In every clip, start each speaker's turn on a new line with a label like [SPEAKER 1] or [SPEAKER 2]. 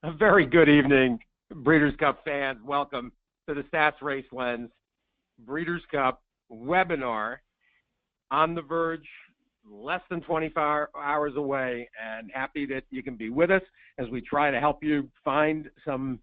[SPEAKER 1] A very good evening, Breeders' Cup fans. Welcome to the Stats Race Lens Breeders' Cup webinar. On the verge, less than 24 hours away, and happy that you can be with us as we try to help you find some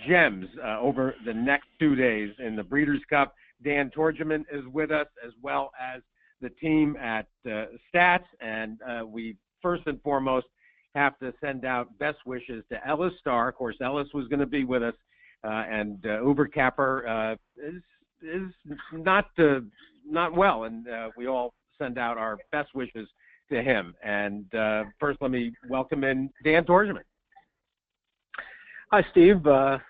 [SPEAKER 1] gems over the next 2 days in the Breeders' Cup. Dan Tordjman is with us, as well as the team at Stats, and we first and foremost have to send out best wishes to Ellis Starr. Of course, Ellis was going to be with us, and Uber Capper is not well, and we all send out our best wishes to him. And first, let me welcome in Dan Tordjman.
[SPEAKER 2] Hi, Steve. It's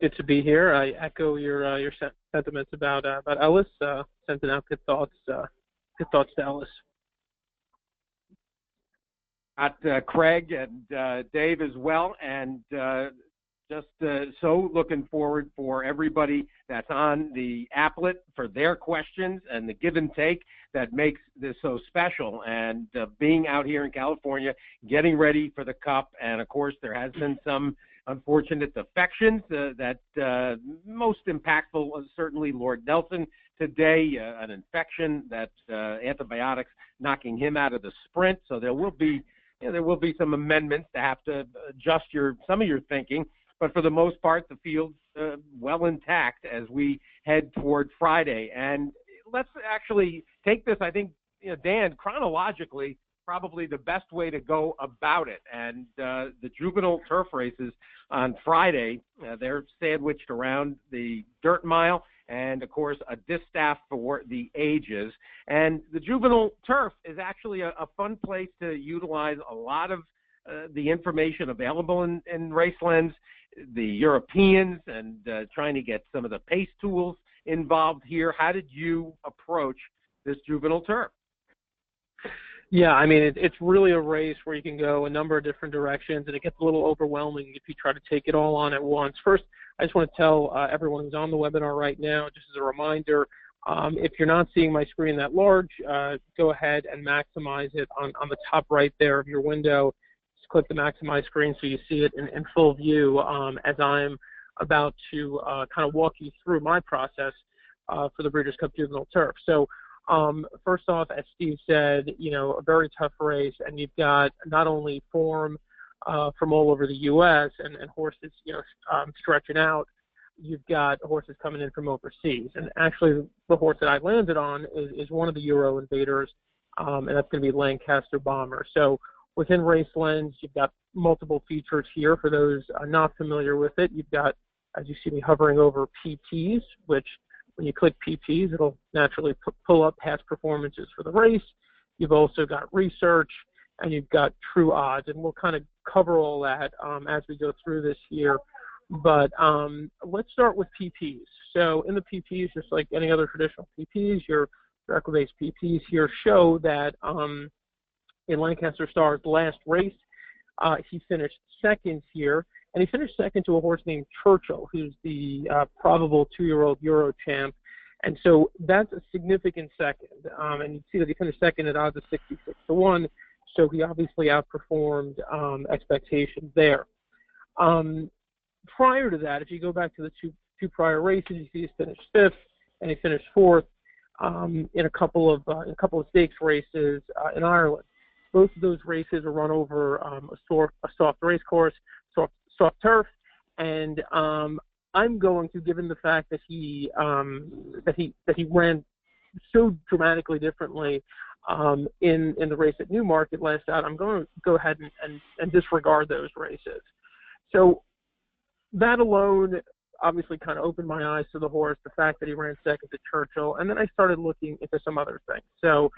[SPEAKER 2] good to be here. I echo your sentiments about Ellis. Sending out good thoughts to Ellis.
[SPEAKER 1] Got Craig and Dave as well, and just so looking forward for everybody that's on the applet for their questions and the give and take that makes this so special. And being out here in California, getting ready for the Cup, and of course there has been some unfortunate defections that most impactful, certainly Lord Nelson today, an infection that antibiotics knocking him out of the sprint. So there will be some amendments to have to adjust some of your thinking, but for the most part, the field's well intact as we head toward Friday. And let's actually take this, I think, Dan, chronologically, probably the best way to go about it. And the juvenile turf races on Friday, they're sandwiched around the dirt mile and, of course, a distaff for the ages. And the juvenile turf is actually a fun place to utilize a lot of the information available in Racelens, the Europeans, and trying to get some of the pace tools involved here. How did you approach this juvenile turf?
[SPEAKER 2] Yeah, I mean, it's really a race where you can go a number of different directions, and it gets a little overwhelming if you try to take it all on at once. First, I just want to tell everyone who's on the webinar right now, just as a reminder, if you're not seeing my screen that large, go ahead and maximize it on the top right there of your window. Just click the maximize screen so you see it in full view as I'm about to kind of walk you through my process for the Breeders' Cup Juvenile Turf. So first off, as Steve said, a very tough race, and you've got not only form from all over the U.S. and horses, stretching out. You've got horses coming in from overseas, and actually the horse that I landed on is one of the Euro invaders, and that's going to be Lancaster Bomber. So within Racelens, you've got multiple features here. For those not familiar with it, you've got, as you see me hovering over, PTs, which when you click PTs, it'll naturally pull up past performances for the race. You've also got research, and you've got true odds, and we'll kind of cover all that as we go through this here. But let's start with PPs. So in the PPs, just like any other traditional PPs, your equibase PPs here show that in Lancaster Star's last race, he finished second here, and he finished second to a horse named Churchill, who's the probable 2-year-old Euro champ. And so that's a significant second. And you see that he finished second at odds of 66-1. So he obviously outperformed expectations there. Prior to that, if you go back to the two prior races, you see he's finished fifth and he finished fourth in a couple of stakes races in Ireland. Both of those races are run over a soft race course, soft turf, and I'm going to, given the fact that he ran so dramatically differently in the race at Newmarket last out, I'm going to go ahead and disregard those races. So that alone obviously kind of opened my eyes to the horse, the fact that he ran second to Churchill, and then I started looking into some other things. So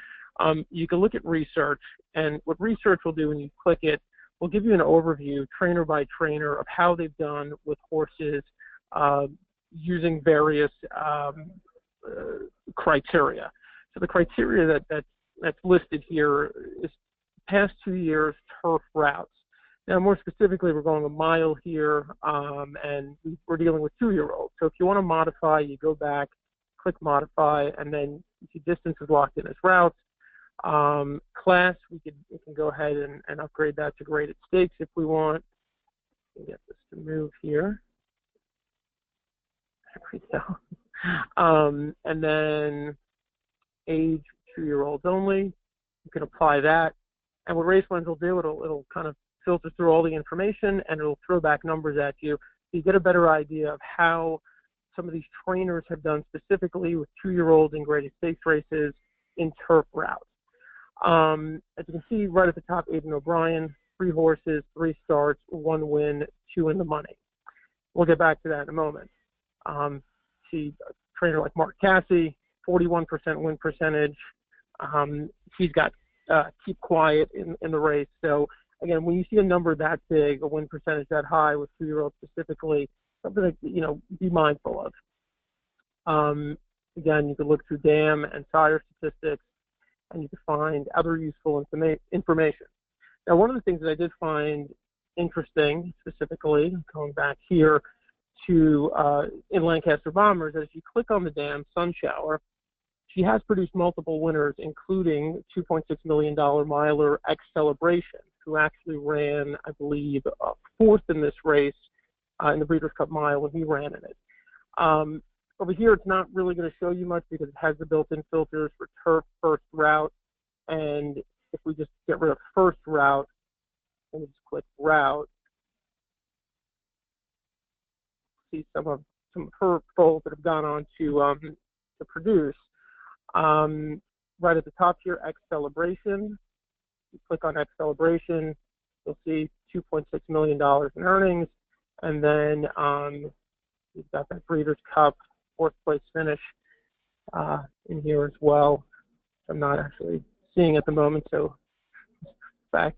[SPEAKER 2] you can look at research, and what research will do when you click it, will give you an overview, trainer by trainer, of how they've done with horses using various criteria. So the criteria that's listed here is past 2 years turf routes. Now, more specifically, we're going a mile here, and we're dealing with 2-year-olds. So if you want to modify, you go back, click modify, and then you see distance is locked in as routes. Class, we can go ahead and upgrade that to graded stakes if we want. get this to move here. There we go. And then age 2-year-olds only. You can apply that. And what RaceLens will do, it'll kind of filter through all the information and it'll throw back numbers at you. So you get a better idea of how some of these trainers have done specifically with 2-year-olds in graded stakes races in turf routes. As you can see right at the top, Aidan O'Brien, 3 horses, 3 starts, 1 win, 2 in the money. We'll get back to that in a moment. See a trainer like Mark Cassie, 41% win percentage. He's got keep quiet in the race. So again, when you see a number that big, a win percentage that high with 2-year-olds specifically, something to be mindful of. Again, you can look through dam and sire statistics, and you can find other useful information. Now, one of the things that I did find interesting, specifically going back here to in Lancaster Bombers, as you click on the dam, Sun Shower, she has produced multiple winners, including $2.6 million miler X Celebration, who actually ran, I believe, 4th in this race in the Breeders' Cup Mile when he ran in it. Over here, it's not really going to show you much because it has the built-in filters for turf first route. And if we just get rid of first route and just click route, see some of her foals that have gone on to produce. Right at the top here, X Celebration. You click on X Celebration, you'll see $2.6 million in earnings. And then you've got that Breeders' Cup 4th place finish in here as well. I'm not actually seeing at the moment, so back.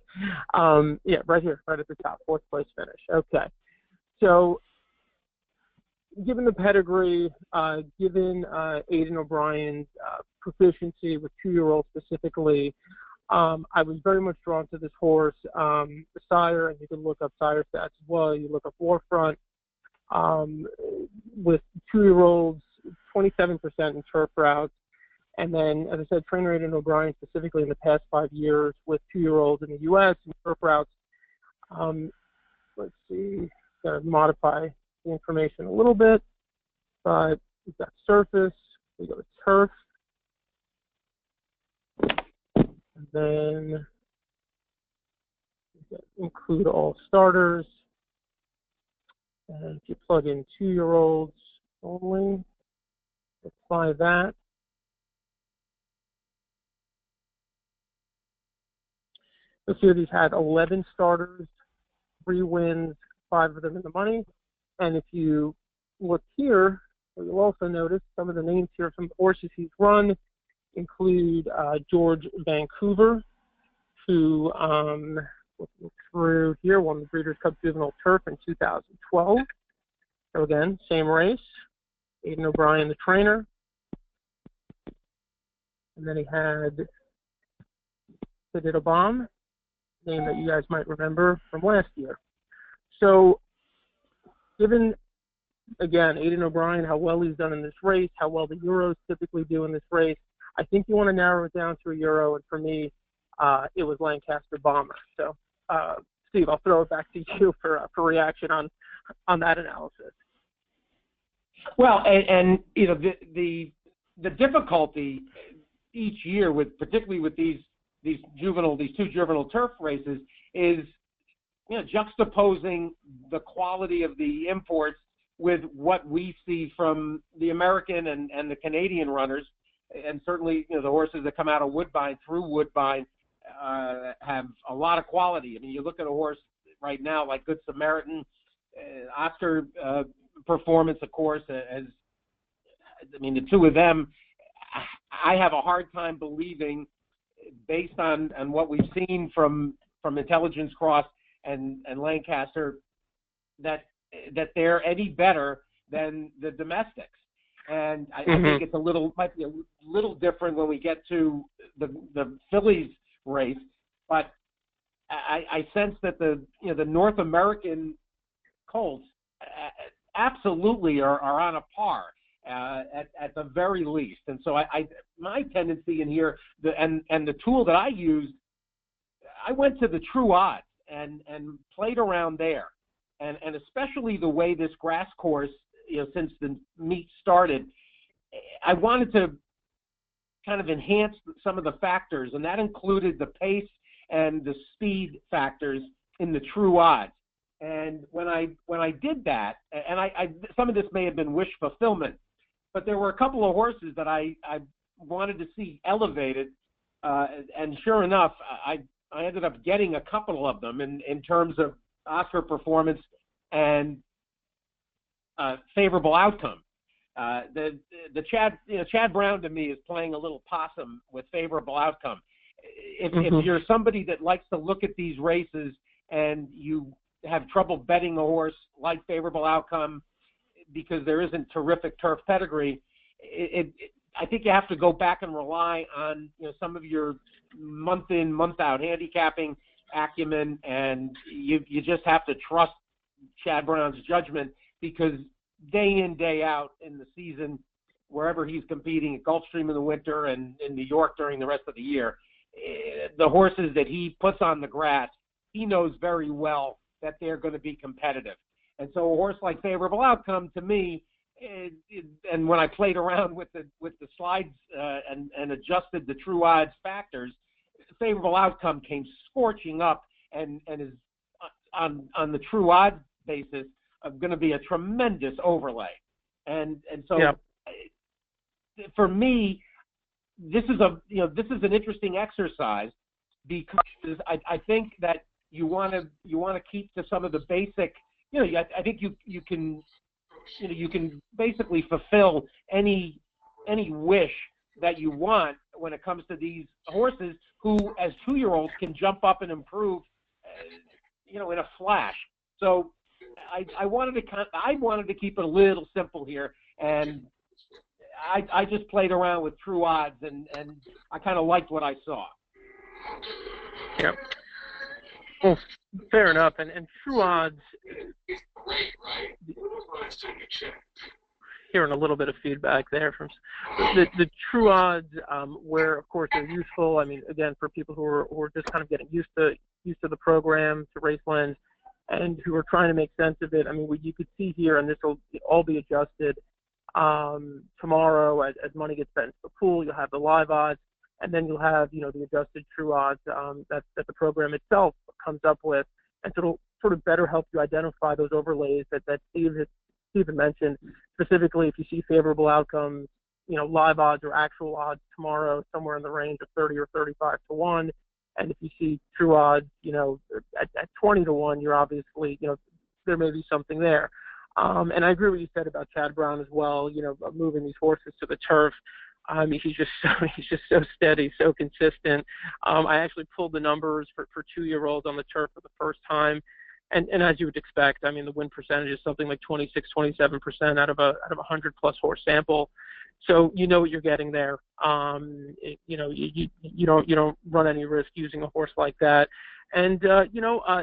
[SPEAKER 2] Yeah, right here, right at the top, 4th place finish. Okay. So given the pedigree, given Aidan O'Brien's proficiency with 2-year-olds specifically, I was very much drawn to this horse. The sire, and you can look up sire stats as well. You look up Warfront. With 2-year-olds, 27% in turf routes. And then, as I said, trainer Aidan O'Brien specifically in the past 5 years with 2-year-olds in the U.S. in turf routes. Let's see, got to modify the information a little bit, but we've got surface, we go to turf, and then include all starters. And if you plug in 2-year-olds only, apply that. You'll see that he's had 11 starters, 3 wins, 5 of them in the money. And if you look here, you'll also notice some of the names here from the horses he's run include George Vancouver, who looking through here, won the Breeders' Cup Juvenile Turf in 2012. So again, same race. Aidan O'Brien, the trainer. And then he had Did a Bomb, name that you guys might remember from last year. So given, again, Aidan O'Brien, how well he's done in this race, how well the Euros typically do in this race, I think you want to narrow it down to a Euro, and for me, it was Lancaster Bomber. So, Steve, I'll throw it back to you for reaction on that analysis.
[SPEAKER 1] Well, and you know, the difficulty each year with, particularly with these two juvenile turf races, is, you know, juxtaposing the quality of the imports with what we see from the American and the Canadian runners. And certainly, you know, the horses that come out of Woodbine through Woodbine have a lot of quality. I mean, you look at a horse right now like Good Samaritan, Oscar Performance, of course, the two of them, I have a hard time believing, based on what we've seen from Intelligence Cross and Lancaster, that they're any better than the domestics. And I think it's might be a little different when we get to the fillies race, but I sense that the North American colts absolutely are on a par at the very least. And so my tendency in here, and the tool that I used, I went to the true odds and played around there. and especially the way this grass course, since the meet started, I wanted to kind of enhance some of the factors, and that included the pace and the speed factors in the true odds. And when I did that, and I some of this may have been wish fulfillment, but there were a couple of horses that I wanted to see elevated, and sure enough, I ended up getting a couple of them in terms of Oscar performance and favorable outcome. The Chad Brown to me is playing a little possum with favorable outcome. If you're somebody that likes to look at these races and you have trouble betting a horse like favorable outcome because there isn't terrific turf pedigree, I think you have to go back and rely on some of your month in, month out handicapping acumen, and you just have to trust Chad Brown's judgment, because day in, day out in the season, wherever he's competing, at Gulfstream in the winter and in New York during the rest of the year, the horses that he puts on the grass, he knows very well that they're going to be competitive. And so a horse like favorable outcome, to me, and when I played around with the slides and adjusted the true odds factors, favorable outcome came scorching up and is on the true odds basis going to be a tremendous overlay. And so for me, this is an interesting exercise, because I think that you want to keep to some of the basic. I think you can basically fulfill any wish that you want when it comes to these horses who, as 2-year-olds, can jump up and improve, in a flash. So I wanted to keep it a little simple here, and I just played around with true odds, and I kind of liked what I saw.
[SPEAKER 2] Yep. Well, fair enough. And true odds, hearing a little bit of feedback there from the true odds, where of course they're useful. I mean, again, for people who are just kind of getting used to the program, to Raceland, and who are trying to make sense of it. I mean, what you could see here, and this will all be adjusted tomorrow as money gets bet into the pool. You'll have the live odds, and then you'll have the adjusted true odds that the program itself comes up with, and so it'll sort of better help you identify those overlays that Steve had mentioned. Specifically, if you see favorable outcomes, live odds or actual odds tomorrow, somewhere in the range of 30 or 35 to 1. And if you see true odds, at 20 to 1, you're obviously, there may be something there. And I agree with what you said about Chad Brown as well, moving these horses to the turf. He's just so steady, so consistent. I actually pulled the numbers for 2-year-olds on the turf for the first time. And as you would expect, I mean, the win percentage is something like 26, 27% out of a 100+ horse sample. So you know what you're getting there. You don't run any risk using a horse like that. And I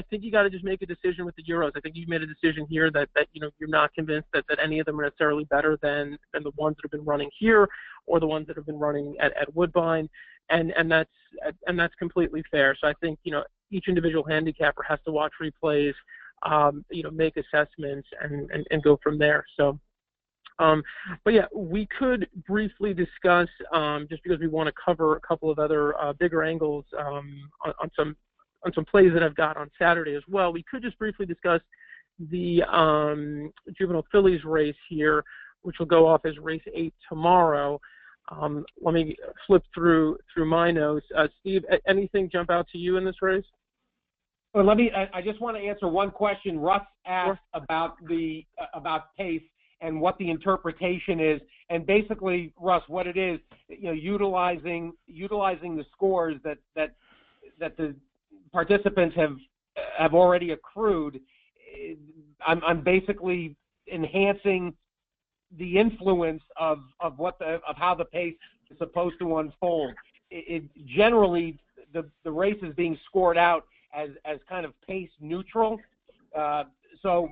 [SPEAKER 2] think you got to just make a decision with the Euros. I think you've made a decision here that you're not convinced that any of them are necessarily better than the ones that have been running here or the ones that have been running at Woodbine, and that's completely fair. So I think each individual handicapper has to watch replays, make assessments and go from there. So. But yeah, we could briefly discuss, just because we want to cover a couple of other bigger angles on some plays that I've got on Saturday as well. We could just briefly discuss the Juvenile fillies race here, which will go off as race 8 tomorrow. Let me flip through my notes. Steve, anything jump out to you in this race?
[SPEAKER 1] Well, I just want to answer one question. Russ asked about pace and what the interpretation is, and basically, Russ, what it is, utilizing the scores that the participants have already accrued. I'm basically enhancing the influence of how the pace is supposed to unfold. It generally the race is being scored out as kind of pace neutral, so.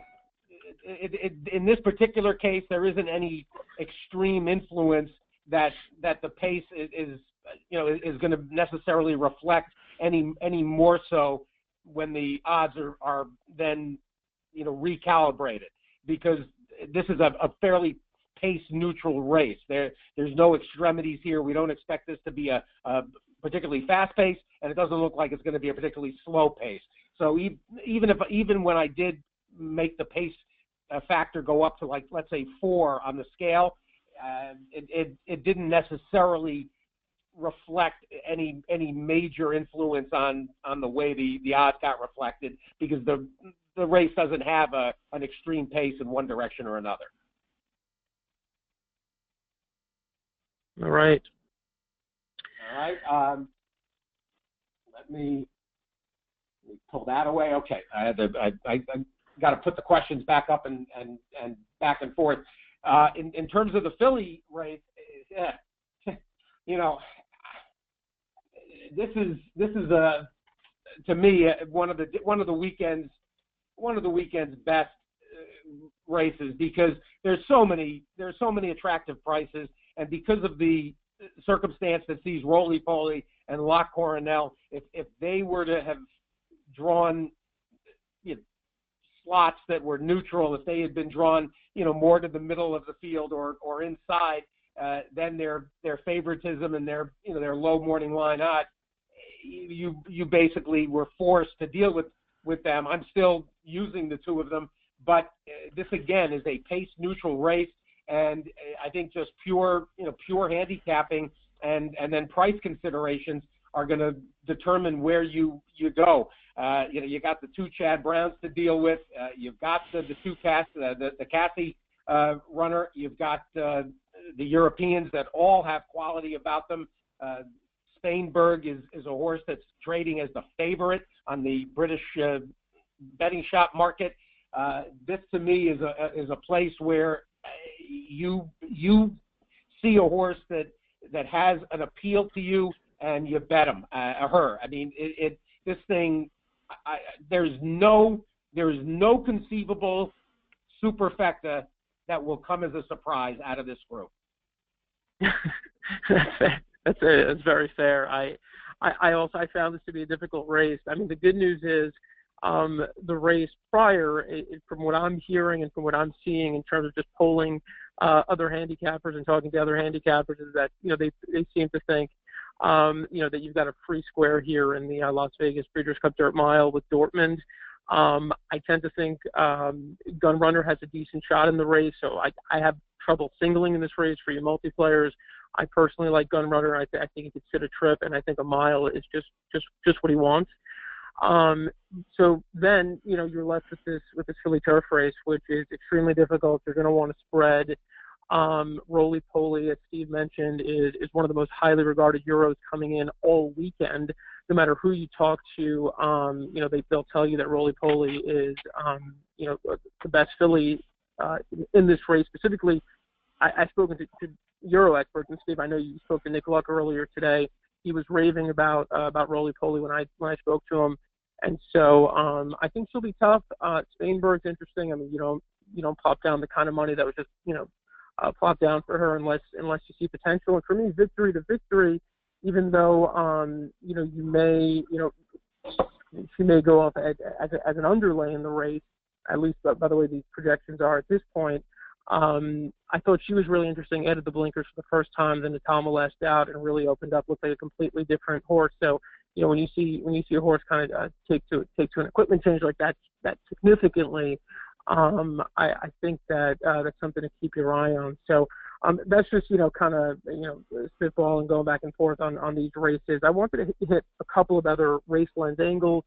[SPEAKER 1] In this particular case, there isn't any extreme influence that the pace is going to necessarily reflect any more so when the odds are then recalibrated, because this is a fairly pace neutral race. There's no extremities here. We don't expect this to be a particularly fast pace, and it doesn't look like it's going to be a particularly slow pace. So even when I did make the pace factor go up to, like, let's say 4 on the scale, it didn't necessarily reflect any major influence on the way the odds got reflected, because the race doesn't have an extreme pace in one direction or another.
[SPEAKER 2] All right.
[SPEAKER 1] Let me pull that away. Okay, I got to put the questions back up and back and forth. In terms of the filly race, this is to me one of the weekend's best races, because there's so many attractive prices, and because of the circumstance that sees Roly Poly and Lock Coronel, if they were to have drawn slots that were neutral, if they had been drawn more to the middle of the field or inside, then their favoritism and their low morning line odds, you basically were forced to deal with them. I'm still using the two of them, but this again is a pace neutral race, and I think just pure handicapping and then price considerations are going to determine where you go. You got the 2 Chad Browns to deal with. You've got the 2 the Cassie runner. You've got the Europeans that all have quality about them. Spainberg is a horse that's trading as the favorite on the British betting shop market. This to me is a place where you see a horse that has an appeal to you, and you bet him, her. I mean, this thing. There's no conceivable superfecta that will come as a surprise out of this group.
[SPEAKER 2] That's very fair. I also found this to be a difficult race. I mean, the good news is the race prior, from what I'm hearing and from what I'm seeing in terms of just polling other handicappers and talking to other handicappers, is that they seem to think that you've got a free square here in the Las Vegas Breeders' Cup Dirt Mile with Dortmund. I tend to think Gunrunner has a decent shot in the race, so I have trouble singling in this race for you multiplayers. I personally like Gunrunner. I think he could sit a trip, and I think a mile is just what he wants. So then, you're left with this filly turf race, which is extremely difficult. You're going to want to spread. Roly Poly, as Steve mentioned, is one of the most highly regarded Euros coming in all weekend. No matter who you talk to, they'll tell you that Roly Poly is, the best filly in this race. Specifically, I've spoken to Euro experts, and Steve, I know you spoke to Nick Luck earlier today. He was raving about Roly Poly when I spoke to him, and so I think she'll be tough. Spainberg's interesting. I mean, you don't plop down the kind of money that was just plop down for her unless you see potential. And for me, victory to victory, even though you may she may go off as an underlay in the race, at least by the way these projections are at this point. I thought she was really interesting. Added the blinkers for the first time, then the Tomalest out, and really opened up, looked like a completely different horse. So when you see a horse kind of take to an equipment change like that significantly, I think that that's something to keep your eye on. So that's just kind of spitball and going back and forth on these races. I wanted to hit a couple of other race lens angles.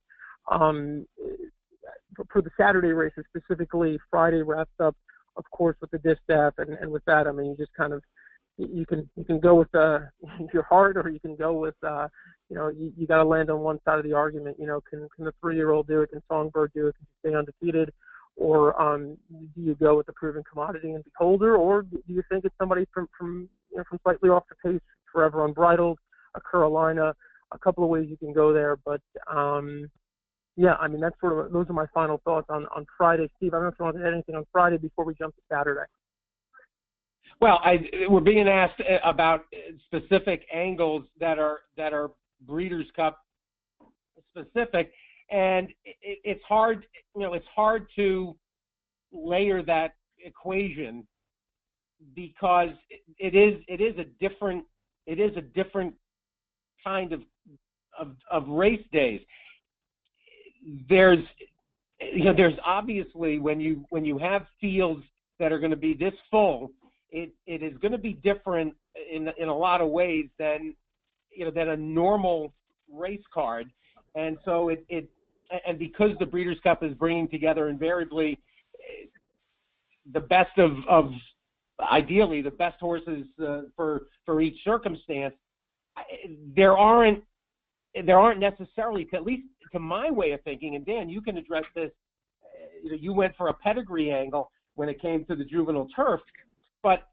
[SPEAKER 2] For the Saturday races specifically, Friday wraps up, of course, with the Distaff, and with that, I mean, you just kind of you can go with your heart, or you can go with you got to land on one side of the argument. Can the 3-year-old do it? Can Songbird do it? Can she stay undefeated? Or do you go with the proven commodity and Beholder, or do you think it's somebody from slightly off the pace, Forever Unbridled, a Carolina, a couple of ways you can go there, but yeah, I mean, that's those are my final thoughts on Friday. Steve, I don't know if you want to add anything on Friday before we jump to Saturday.
[SPEAKER 1] Well, we're being asked about specific angles that are Breeders' Cup specific, and it's hard. It's hard to layer that equation because it is a different kind of race days. There's obviously when you have fields that are going to be this full, it is going to be different in a lot of ways than a normal race card, and so and because the Breeders' Cup is bringing together invariably the best of ideally the best horses for each circumstance, there aren't necessarily, at least to my way of thinking, and Dan, you can address this, you went for a pedigree angle when it came to the juvenile turf, but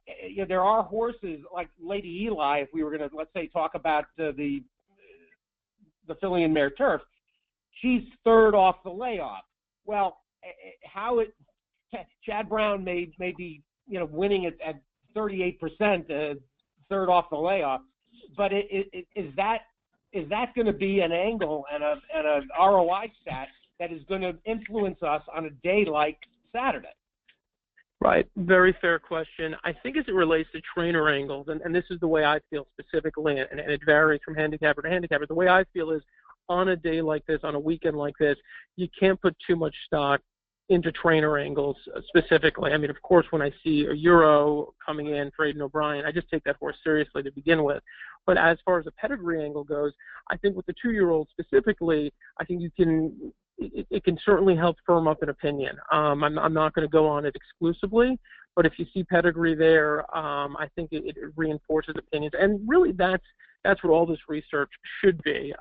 [SPEAKER 1] there are horses like Lady Eli, if we were going to, let's say, talk about the filly and mare turf, she's third off the layoff. Well, Chad Brown may be winning it at 38%, third off the layoff, but is that going to be an angle and a ROI stat that is going to influence us on a day like Saturday?
[SPEAKER 2] Right. Very fair question. I think as it relates to trainer angles, and this is the way I feel specifically, and it varies from handicapper to handicapper, the way I feel is on a day like this, on a weekend like this, you can't put too much stock into trainer angles specifically. I mean, of course, when I see a Euro coming in for Aidan O'Brien, I just take that horse seriously to begin with. But as far as a pedigree angle goes, I think with the 2-year-old specifically, I think it can certainly help firm up an opinion. I'm not going to go on it exclusively, but if you see pedigree there, I think it reinforces opinions. And really that's what all this research should be.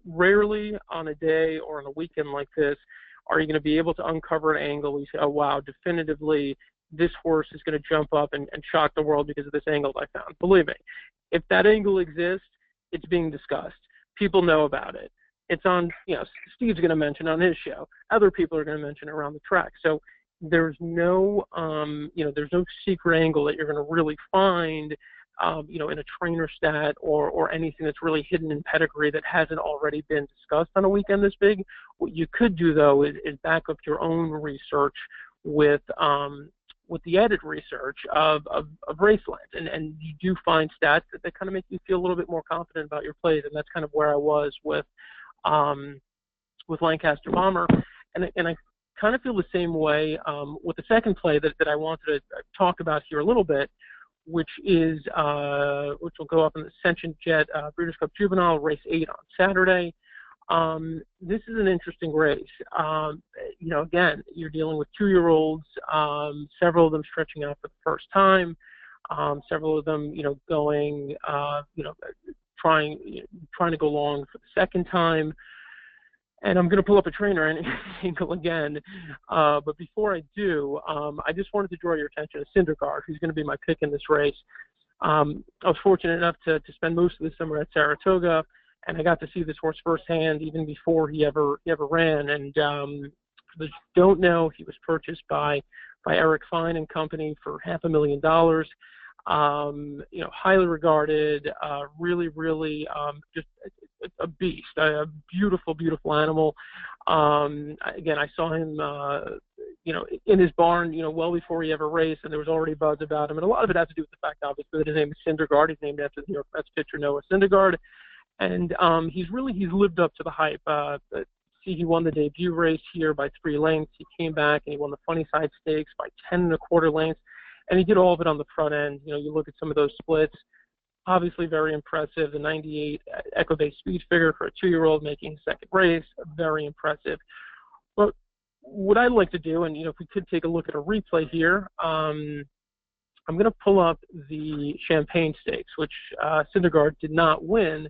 [SPEAKER 2] Rarely on a day or on a weekend like this are you going to be able to uncover an angle where you say, oh, wow, definitively this horse is going to jump up and shock the world because of this angle I found. Believe me, if that angle exists, it's being discussed. People know about it. It's on, Steve's going to mention on his show. Other people are going to mention it around the track. So there's no secret angle that you're going to really find, in a trainer stat or anything that's really hidden in pedigree that hasn't already been discussed on a weekend this big. What you could do, though, is back up your own research with the added research of Raceland. And you do find stats that kind of make you feel a little bit more confident about your plays. And that's kind of where I was with Lancaster Bomber. And I kind of feel the same way with the second play that I wanted to talk about here a little bit, which will go up in the Ascension Jet Breeders' Cup Juvenile, race 8 on Saturday. This is an interesting race. Again, you're dealing with 2-year-olds, several of them stretching out for the first time, several of them, going, trying to go long for the second time. And I'm going to pull up a trainer angle again. But before I do, I just wanted to draw your attention to Syndergaard, who's going to be my pick in this race. I was fortunate enough to spend most of the summer at Saratoga, and I got to see this horse firsthand even before he ever ran. And for those who don't know, he was purchased by Eric Fine and Company for $500,000. Highly regarded, really, just a beast, a beautiful, beautiful animal. Again, I saw him, in his barn, well before he ever raced, and there was already buzz about him. And a lot of it has to do with the fact, obviously, that his name is Syndergaard. He's named after the New York Mets pitcher Noah Syndergaard. And he's lived up to the hype. He won the debut race here by 3 lengths. He came back and he won the Funnyside Stakes by 10 1/4 lengths. And he did all of it on the front end. You look at some of those splits, obviously very impressive. The 98 Equibase speed figure for a 2-year-old making his second race, very impressive. But what I'd like to do, and if we could take a look at a replay here, I'm going to pull up the Champagne Stakes, which Syndergaard did not win.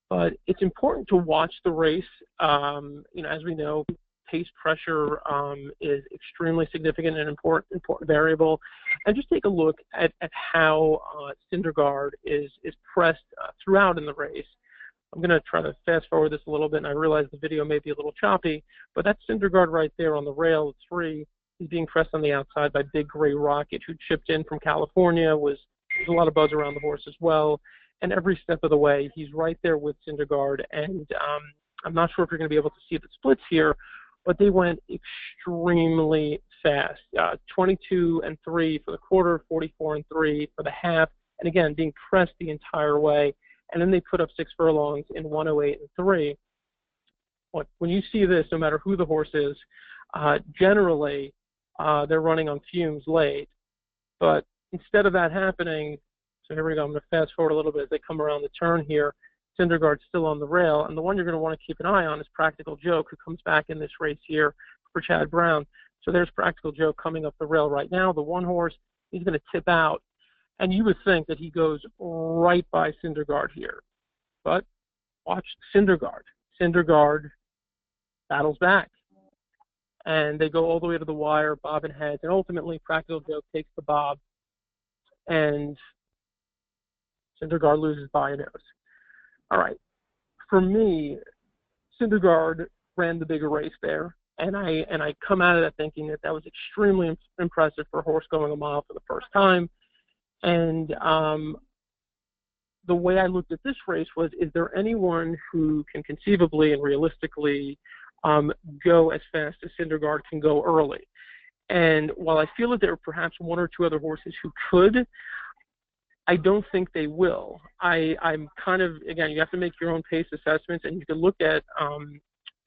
[SPEAKER 2] But it's important to watch the race. As we know, pace pressure is extremely significant and important variable. And just take a look at how Syndergaard is pressed throughout in the race. I'm going to try to fast forward this a little bit, and I realize the video may be a little choppy, but that's Syndergaard right there on the rail at 3. He's being pressed on the outside by Big Gray Rocket, who chipped in from California. There's a lot of buzz around the horse as well. And every step of the way, he's right there with Syndergaard. And I'm not sure if you're going to be able to see the splits here, but they went extremely fast. 22-3 for the quarter, 44-3 for the half, and again, being pressed the entire way. And then they put up 6 furlongs in 108-3. When you see this, no matter who the horse is, generally they're running on fumes late. But instead of that happening, so here we go, I'm going to fast forward a little bit as they come around the turn here. Syndergaard's still on the rail, and the one you're going to want to keep an eye on is Practical Joke, who comes back in this race here for Chad Brown. So there's Practical Joke coming up the rail right now. The one horse, he's going to tip out, and you would think that he goes right by Syndergaard here. But watch Syndergaard. Syndergaard battles back, and they go all the way to the wire, bob and heads, and ultimately Practical Joke takes the bob, and Syndergaard loses by a nose. All right, for me, Syndergaard ran the bigger race there, and I come out of that thinking that was extremely impressive for a horse going a mile for the first time. And the way I looked at this race was, is there anyone who can conceivably and realistically go as fast as Syndergaard can go early? And while I feel that there are perhaps 1 or 2 other horses who could, I don't think they will. I'm kind of, again, you have to make your own pace assessments, and you can look at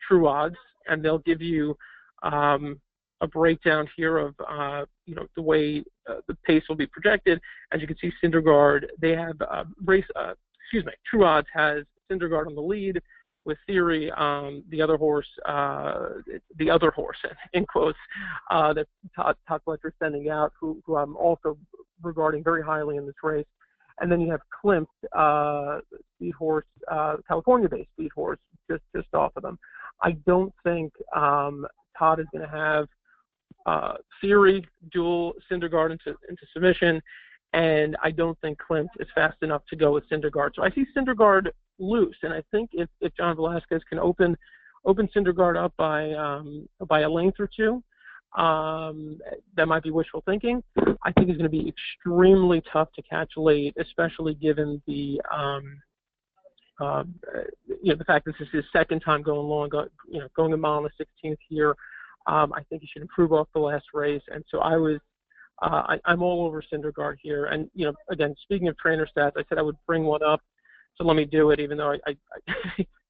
[SPEAKER 2] True Odds, and they'll give you a breakdown here of, the way the pace will be projected. As you can see, Syndergaard, they have True Odds has Syndergaard on the lead, with Theory, the other horse in quotes, that Todd Fletcher sending out, who I'm also regarding very highly in this race. And then you have Klimt, speed horse, California-based speed horse, just off of them. I don't think Todd is going to have Theory duel Syndergaard into submission, and I don't think Klimt is fast enough to go with Syndergaard. So I see Syndergaard loose, and I think if John Velasquez can open Syndergaard up by a length or 2, that might be wishful thinking. I think he's going to be extremely tough to catch late, especially given the the fact that this is his second time going long, going a mile in the 16th here. I think he should improve off the last race, and so I'm all over Syndergaard here. And again, speaking of trainer stats, I said I would bring one up, so let me do it, even though I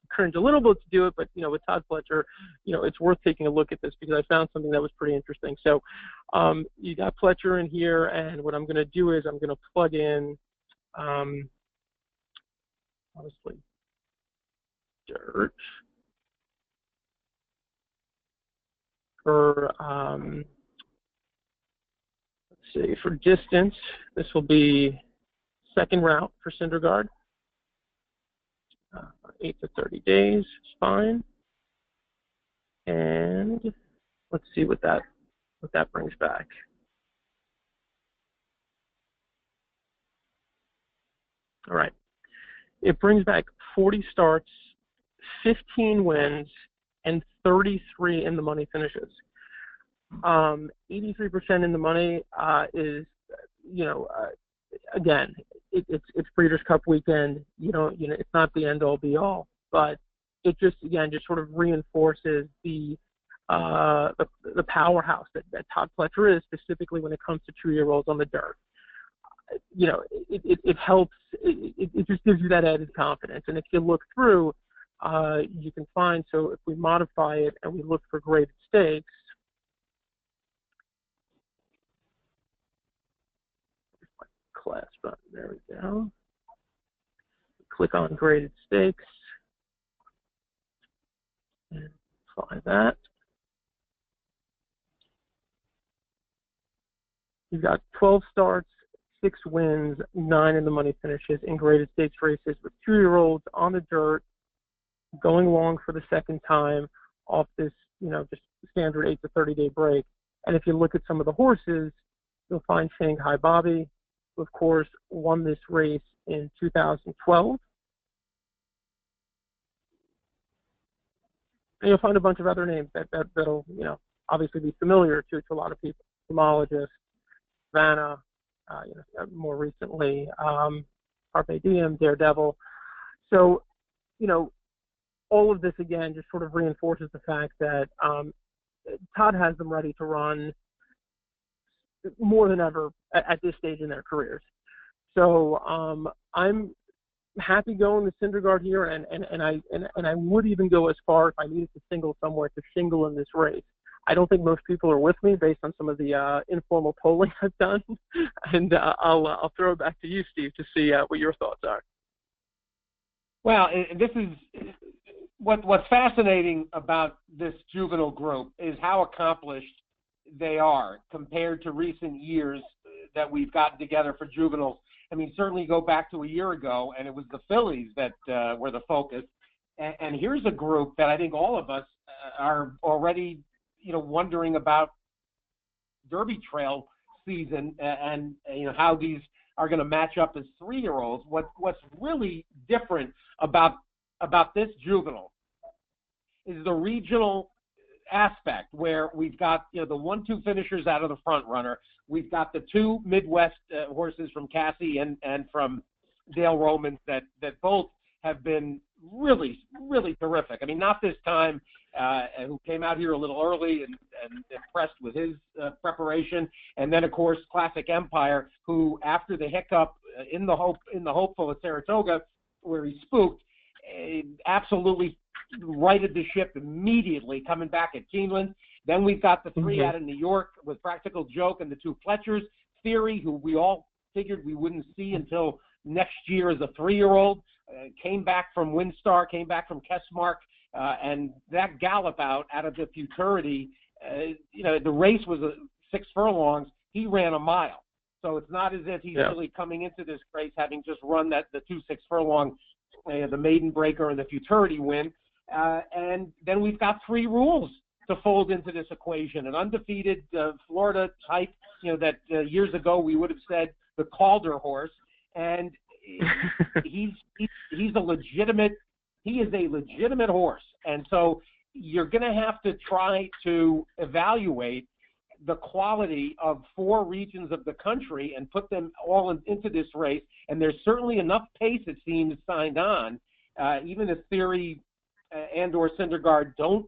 [SPEAKER 2] cringe a little bit to do it, but with Todd Fletcher, it's worth taking a look at this because I found something that was pretty interesting. So you got Fletcher in here, and what I'm going to do is I'm going to plug in obviously dirt for let's see, for distance. This will be second route for Syndergaard. 8 to 30 days is fine. And let's see what that brings back. All right. It brings back 40 starts, 15 wins, and 33 in the money finishes. 83% in the money is, again, it's Breeders' Cup weekend. It's not the end all be all, but it just sort of reinforces the powerhouse that Todd Fletcher is, specifically when it comes to 2-year-olds on the dirt. It helps. It just gives you that added confidence. And if you look through, you can find. So if we modify it and we look for graded stakes. Class button. There we go. Click on graded stakes and apply that. You've got 12 starts, 6 wins, 9 in the money finishes in graded stakes races with 2-year-olds on the dirt, going long for the second time off this, just standard 8 to 30 day break. And if you look at some of the horses, you'll find Shanghai Bobby, who of course won this race in 2012. And you'll find a bunch of other names that'll obviously be familiar to a lot of people. Homologist, Vanna, more recently, Carpe Diem, Daredevil. So, all of this again just sort of reinforces the fact that Todd has them ready to run more than ever at this stage in their careers. So I'm happy going to Syndergaard here, and I would even go as far if I needed to single somewhere to shingle in this race. I don't think most people are with me based on some of the informal polling I've done, and I'll throw it back to you, Steve, to see what your thoughts are.
[SPEAKER 1] Well, this is what's fascinating about this juvenile group is how accomplished they are compared to recent years that we've gotten together for juveniles. I mean, certainly go back to a year ago, and it was the fillies that were the focus. And here's a group that I think all of us are already, wondering about Derby Trail season and how these are going to match up as 3-year-olds. What's really different about this juvenile is the regional aspect, where we've got the 1-2 finishers out of the front runner. We've got the 2 Midwest horses from Cassie and from Dale Romans that both have been really, really terrific. I mean, not this time, who came out here a little early and impressed with his preparation. And then, of course, Classic Empire, who after the hiccup in the Hopeful at Saratoga, where he spooked, absolutely righted the ship immediately, coming back at Keeneland. Then we've got the 3 out of New York with Practical Joke and the 2 Fletchers. Theory, who we all figured we wouldn't see until next year as a 3-year-old, came back from Windstar, came back from Kessmark, and that gallop out of the futurity, the race was 6 furlongs. He ran a mile. So it's not as if he's really coming into this race having just run the 2 6 furlong, the maiden breaker and the futurity win. And then we've got 3 rules to fold into this equation. An undefeated Florida type, that years ago we would have said the Calder horse. And he is a legitimate horse. And so you're going to have to try to evaluate the quality of 4 regions of the country and put them all into this race. And there's certainly enough pace, it seems, signed on, even if Theory and or Syndergaard don't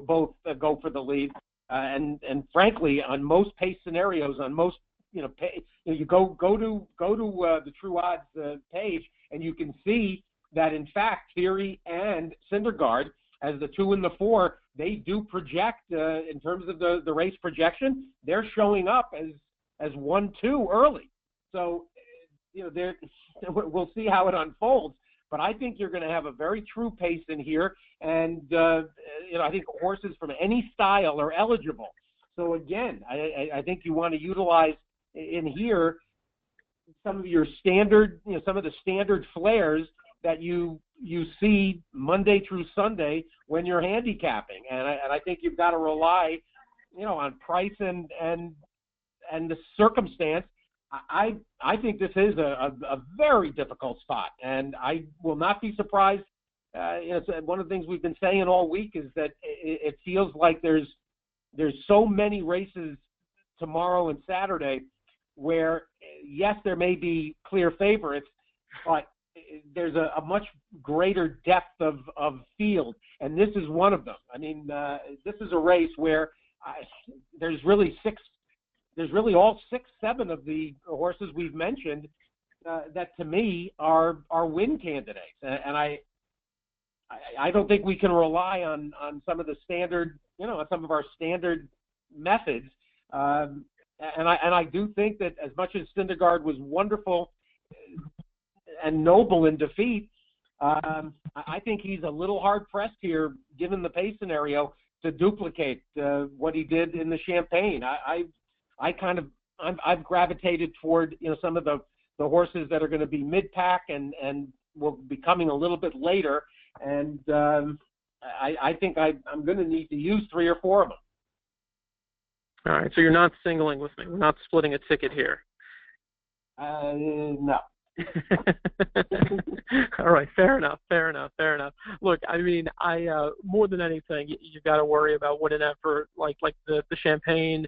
[SPEAKER 1] both go for the lead. And frankly, on most pace scenarios, on most, you go to the True Odds page, and you can see that, in fact, Theory and Syndergaard, as the 2 and the 4, they do project in terms of the race projection. They're showing up as 1-2 early. So, we'll see how it unfolds. But I think you're going to have a very true pace in here, and I think horses from any style are eligible. So again, I think you want to utilize in here some of your standard, some of the standard flares that you see Monday through Sunday when you're handicapping, and I think you've got to rely, on price and the circumstance. I think this is a very difficult spot, and I will not be surprised. One of the things we've been saying all week is that it feels like there's so many races tomorrow and Saturday where, yes, there may be clear favorites, but there's a much greater depth of field, and this is one of them. I mean, this is a race where there's really all 6-7 of the horses we've mentioned that to me are win candidates, and I don't think we can rely on some of the standard, on some of our standard methods. And I do think that as much as Syndergaard was wonderful and noble in defeat, I think he's a little hard pressed here, given the pace scenario, to duplicate what he did in the Champagne. I've gravitated toward some of the horses that are going to be mid pack and will be coming a little bit later, and I think I'm going to need to use 3 or 4 of them.
[SPEAKER 2] All right, so you're not singling with me. We're not splitting a ticket here.
[SPEAKER 1] No.
[SPEAKER 2] All right, fair enough. Look, I mean, I more than anything, you've got to worry about what an effort like the Champagne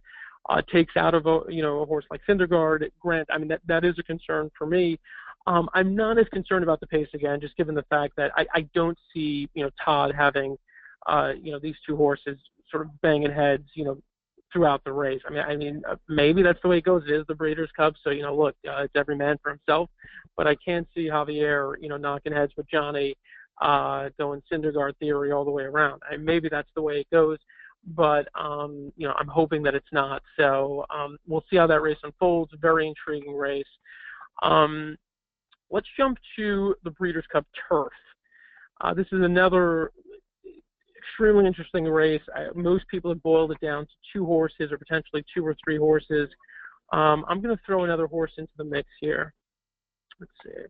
[SPEAKER 2] takes out of a horse like Syndergaard. Grant, I mean, that is a concern for me. I'm not as concerned about the pace again, just given the fact that I don't see Todd having these 2 horses sort of banging heads throughout the race. Maybe that's the way it goes. It is the Breeders' Cup, so look, it's every man for himself. But I can't see Javier, knocking heads with Johnny, going Syndergaard theory all the way around. Maybe that's the way it goes, but I'm hoping that it's not. So we'll see how that race unfolds. Very intriguing race. Let's jump to the Breeders' Cup Turf. This is another extremely interesting race. Most people have boiled it down to 2 horses or potentially 2 or 3 horses. I'm going to throw another horse into the mix here. Let's see.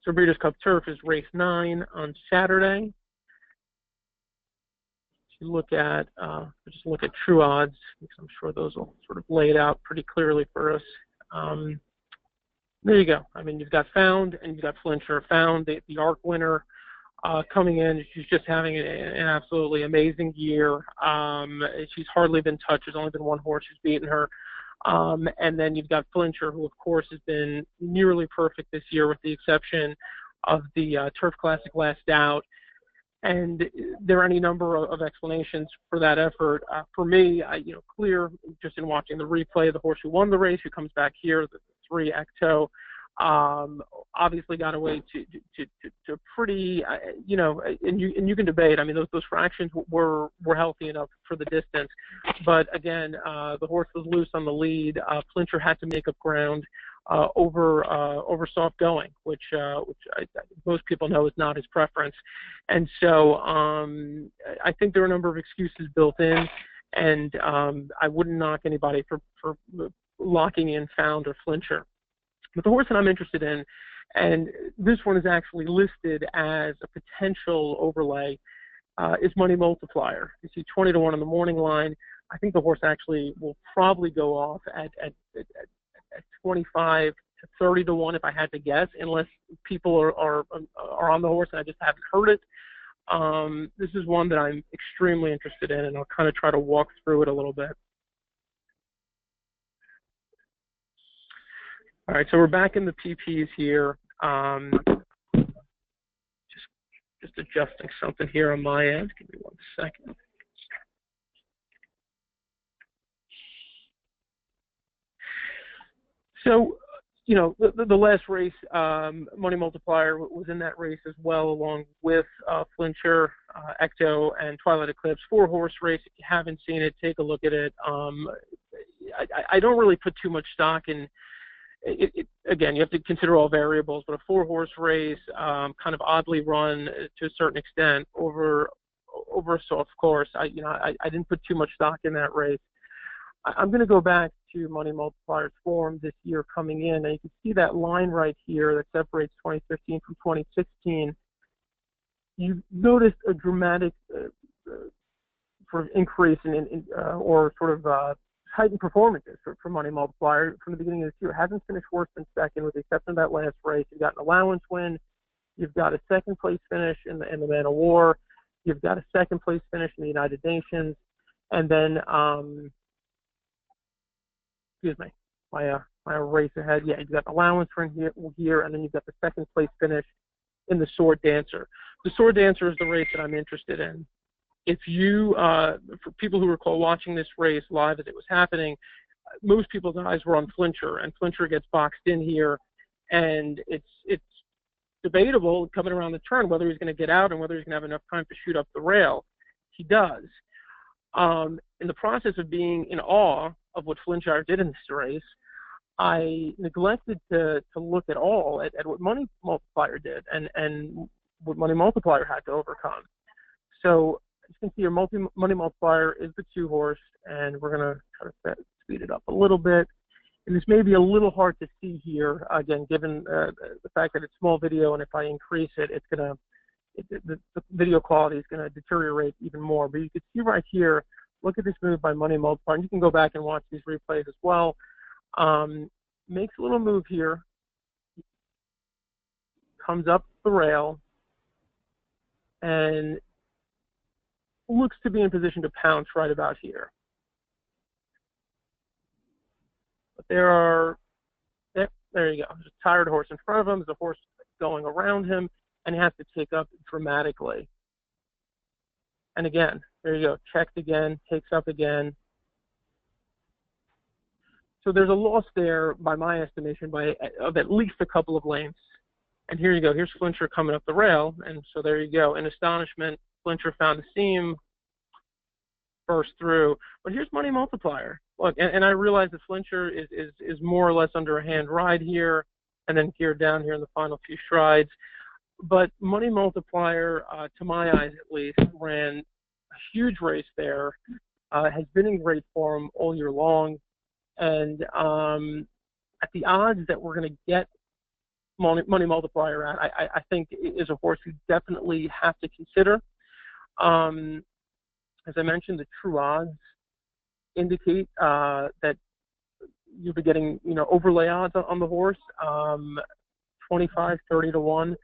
[SPEAKER 2] So Breeders' Cup Turf is race 9 on Saturday. If you look at, just look at true odds, because I'm sure those will sort of lay it out pretty clearly for us. There you go. You've got Found and you've got Flincher. Found, the ARC winner, coming in. She's just having an absolutely amazing year. She's hardly been touched. There's only been 1 horse who's beaten her. And then you've got Flincher, who, of course, has been nearly perfect this year with the exception of the Turf Classic last out. And there are any number of explanations for that effort. For me, clear just in watching the replay, the horse who won the race, who comes back here, the 3 Ecto, obviously got away to pretty, and you can debate. Those fractions were healthy enough for the distance, but again, the horse was loose on the lead. Flincher had to make up ground over soft going, which most people know is not his preference, and so I think there are a number of excuses built in, and I wouldn't knock anybody for locking in Found or Flincher. But the horse that I'm interested in, and this one is actually listed as a potential overlay, is Money Multiplier. You see 20 to 1 on the morning line. I think the horse actually will probably go off at 25 to 30 to 1 if I had to guess, unless people are on the horse and I just haven't heard it. This is one that I'm extremely interested in, and I'll kind of try to walk through it a little bit. All right, so we're back in the PPs here. Just adjusting something here on my end. Give me 1 second. So, the last race, Money Multiplier was in that race as well, along with Flincher, Ecto, and Twilight Eclipse. 4-horse race. If you haven't seen it, take a look at it. I don't really put too much stock in. Again, you have to consider all variables, but a 4-horse race, kind of oddly run to a certain extent over a soft course. I didn't put too much stock in that race. I'm going to go back to Money Multiplier's form this year coming in, and you can see that line right here that separates 2015 from 2016. You noticed a dramatic sort of increase or sort of heightened performances for Money Multiplier from the beginning of this year. It hasn't finished worse than second, with the exception of that last race. You've got an allowance win. You've got a 2nd place finish in the Man of War. You've got a 2nd place finish in the United Nations. And then, my race ahead. Yeah, you've got an allowance for here, and then you've got the 2nd place finish in the Sword Dancer. The Sword Dancer is the race that I'm interested in. If you, for people who recall watching this race live as it was happening, most people's eyes were on Flincher, and Flincher gets boxed in here, and it's debatable coming around the turn whether he's going to get out and whether he's going to have enough time to shoot up the rail. He does. In the process of being in awe of what Flincher did in this race, I neglected to look at what Money Multiplier did and what Money Multiplier had to overcome. So you can see your Money Multiplier is the 2-horse, and we're going to try to speed it up a little bit. And this may be a little hard to see here, again, given the fact that it's small video, and if I increase it, the video quality is going to deteriorate even more. But you can see right here, look at this move by Money Multiplier. And you can go back and watch these replays as well. Makes a little move here, comes up the rail, and looks to be in position to pounce right about here. But there you go. There's a tired horse in front of him. There's a horse going around him, and he has to take up dramatically. And again, there you go. Checked again, takes up again. So there's a loss there, by my estimation, of at least a couple of lengths. And here you go. Here's Flincher coming up the rail, and so there you go. In astonishment, Flincher found a seam, burst through. But here's Money Multiplier. Look, and I realize that Flincher is more or less under a hand ride here, and then geared down here in the final few strides. But Money Multiplier, to my eyes at least, ran a huge race there, has been in great form all year long, and at the odds that we're going to get Money Multiplier at, I think is a horse you definitely have to consider. As I mentioned, the true odds indicate that you'll be getting, overlay odds on the horse, 25, 30 to 1.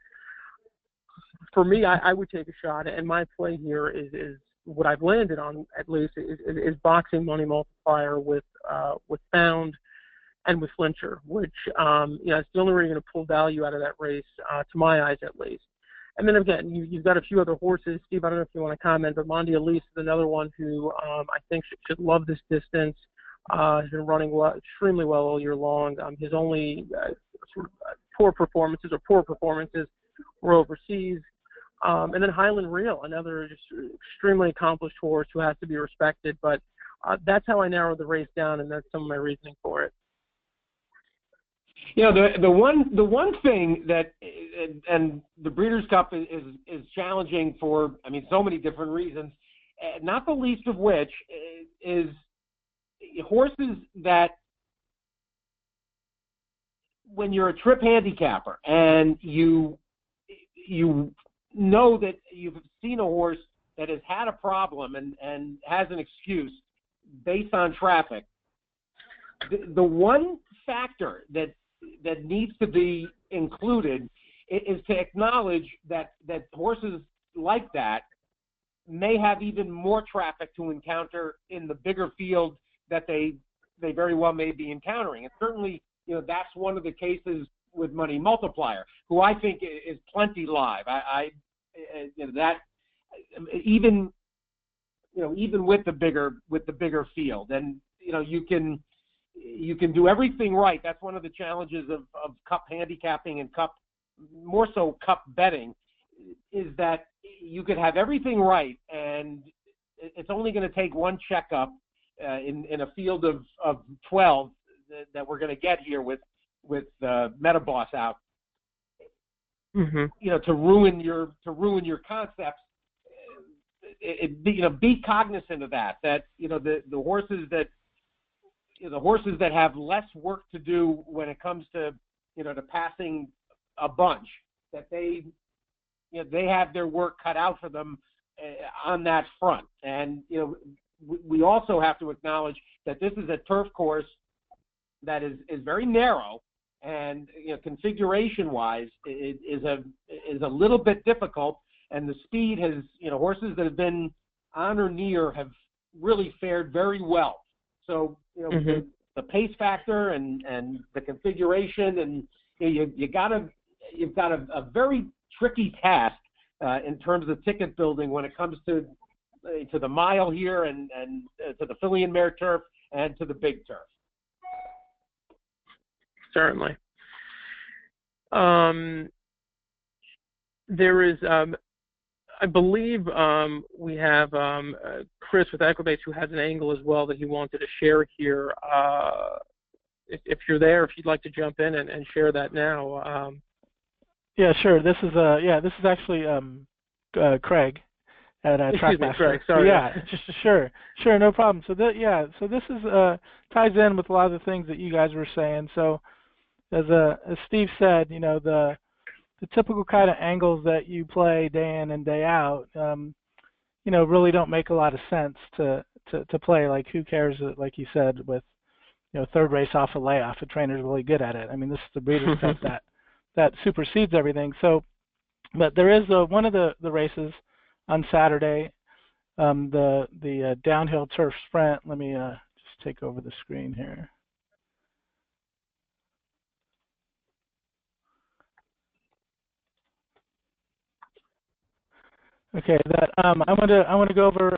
[SPEAKER 2] For me, I would take a shot, and my play here is what I've landed on, at least, is boxing Money Multiplier with Found and with Flincher, which it's the only way you're going to pull value out of that race, to my eyes at least. And then again, you've got a few other horses. Steve, I don't know if you want to comment, but Mondi Elise is another one who I think should love this distance. Has been running extremely well all year long. His only poor performances were overseas. And then Highland Real, another just extremely accomplished horse who has to be respected. But that's how I narrowed the race down, and that's some of my reasoning for it.
[SPEAKER 1] The one thing that, and the Breeders' Cup is challenging for, so many different reasons, not the least of which is horses that, when you're a trip handicapper and you know that you've seen a horse that has had a problem and has an excuse based on traffic, the one factor that needs to be included is to acknowledge that horses like that may have even more traffic to encounter in the bigger field that they very well may be encountering. And certainly, that's one of the cases with Money Multiplier, who I think is plenty live. Even with the bigger field, and you can do everything right. That's one of the challenges of Cup handicapping and more so Cup betting, is that you could have everything right, and it's only going to take one checkup in a field of 12 that we're going to get here with Metaboss out.
[SPEAKER 2] Mm-hmm.
[SPEAKER 1] To ruin your concepts. Be cognizant of that. The horses that have less work to do when it comes to to passing a bunch, that they have their work cut out for them on that front. And we also have to acknowledge that this is a turf course that is very narrow, and configuration-wise is a little bit difficult. And the speed has, horses that have been on or near have really fared very well. So
[SPEAKER 2] mm-hmm.
[SPEAKER 1] the pace factor and the configuration, and you've got a very tricky task in terms of ticket building when it comes to the mile here and to the filly and mare turf and to the big turf.
[SPEAKER 2] Certainly. There is, I believe, we have Chris with Equibates, who has an angle as well that he wanted to share here. If you're there, if you'd like to jump in and share that now.
[SPEAKER 3] Yeah, sure. This is actually Craig at
[SPEAKER 2] Excuse me,
[SPEAKER 3] Trackmaster.
[SPEAKER 2] Craig. Sorry.
[SPEAKER 3] Yeah, sure, no problem. So this is ties in with a lot of the things that you guys were saying. So as Steve said, the typical kind of angles that you play day in and day out, really don't make a lot of sense to play. Like, who cares? Like you said, with third race off a layoff, a trainer's really good at it. This is the Breeders' Cup that supersedes everything. So, but there is one of the races on Saturday, the downhill turf sprint. Let me just take over the screen here. Okay, I want to go over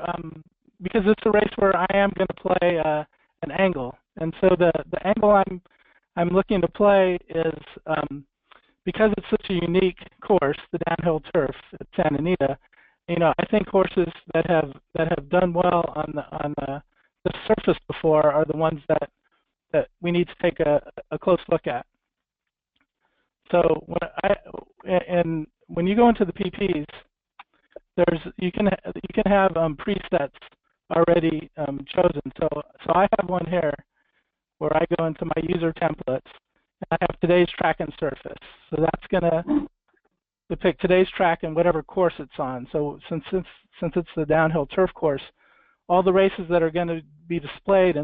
[SPEAKER 3] because it's a race where I am going to play an angle. And so the angle I'm looking to play is because it's such a unique course, the downhill turf at Santa Anita. I think horses that have done well on the surface before are the ones that we need to take a close look at. So when you go into the PPs, you can have presets already chosen. So I have one here where I go into my user templates and I have today's track and surface. So that's going to depict today's track and whatever course it's on. So since it's the downhill turf course, all the races that are going to be displayed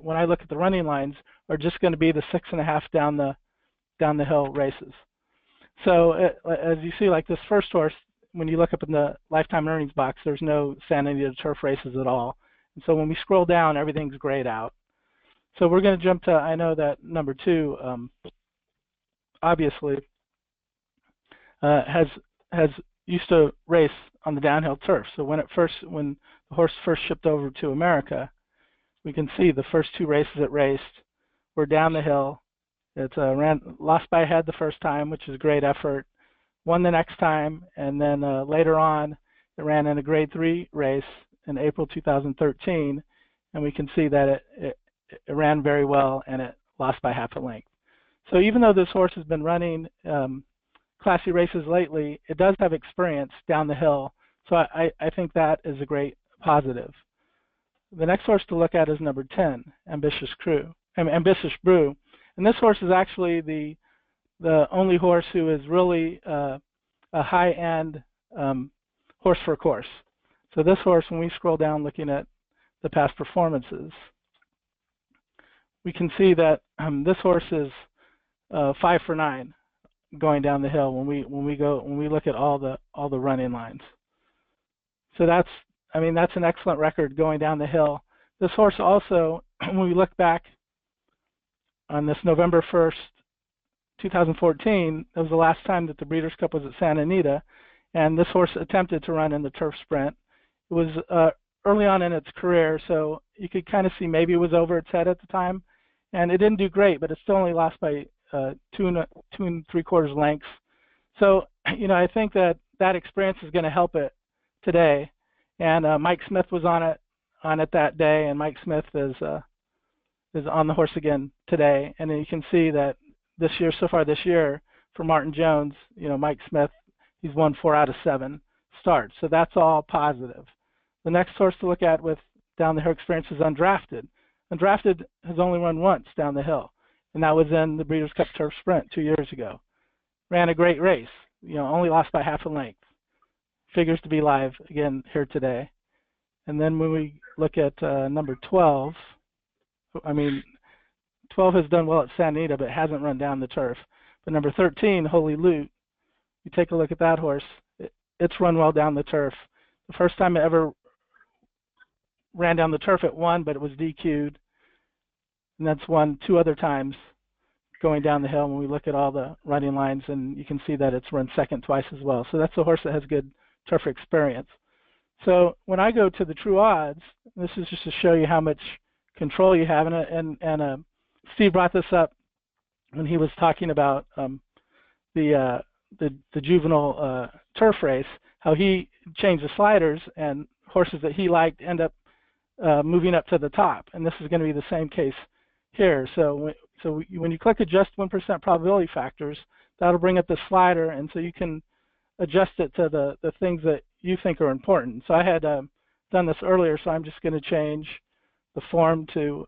[SPEAKER 3] when I look at the running lines are just going to be the 6.5 down the hill races. So as you see, like this first horse, when you look up in the lifetime earnings box, there's no Santa Anita turf races at all. And so when we scroll down, everything's grayed out. So we're going to jump to, I know that number 2, obviously, has used to race on the downhill turf. So when the horse first shipped over to America, we can see the first 2 races it raced were down the hill. It lost by a head the first time, which is a great effort. Won the next time, and then later on, it ran in a Grade 3 race in April 2013, and we can see that it ran very well, and it lost by half a length. So even though this horse has been running classy races lately, it does have experience down the hill, so I think that is a great positive. The next horse to look at is number 10, Ambitious Brew. And this horse is actually the only horse who is really a high-end horse for course. So this horse, when we scroll down looking at the past performances, we can see that this horse is 5 for 9 going down the hill when we look at all the running lines. So that's an excellent record going down the hill. This horse also, when we look back on this November 1st, 2014, that was the last time that the Breeders' Cup was at Santa Anita, and this horse attempted to run in the turf sprint. It was early on in its career, so you could kind of see maybe it was over its head at the time, and it didn't do great, but it still only lost by 2 3/4 lengths. So, I think that experience is going to help it today. And Mike Smith was on it that day, and Mike Smith is on the horse again today. And then you can see that so far this year, for Martin Jones, Mike Smith, he's won 4 out of 7 starts. So that's all positive. The next horse to look at with down the hill experience is Undrafted. Undrafted has only run once down the hill, and that was in the Breeders' Cup Turf Sprint 2 years ago. Ran a great race, only lost by half a length. Figures to be live again here today. And then when we look at number 12, 12 has done well at Santa Anita, but hasn't run down the turf. But number 13, Holy Loot, you take a look at that horse. It's run well down the turf. The first time it ever ran down the turf, it won, but it was DQ'd. And that's won 2 other times going down the hill when we look at all the running lines, and you can see that it's run second twice as well. So that's a horse that has good turf experience. So when I go to the true odds, this is just to show you how much control you have, and Steve brought this up when he was talking about the juvenile turf race, how he changed the sliders, and horses that he liked end up moving up to the top, and this is going to be the same case here. So when you click adjust 1% probability factors, that'll bring up the slider, and so you can adjust it to the things that you think are important. So I had done this earlier, so I'm just going to change the form to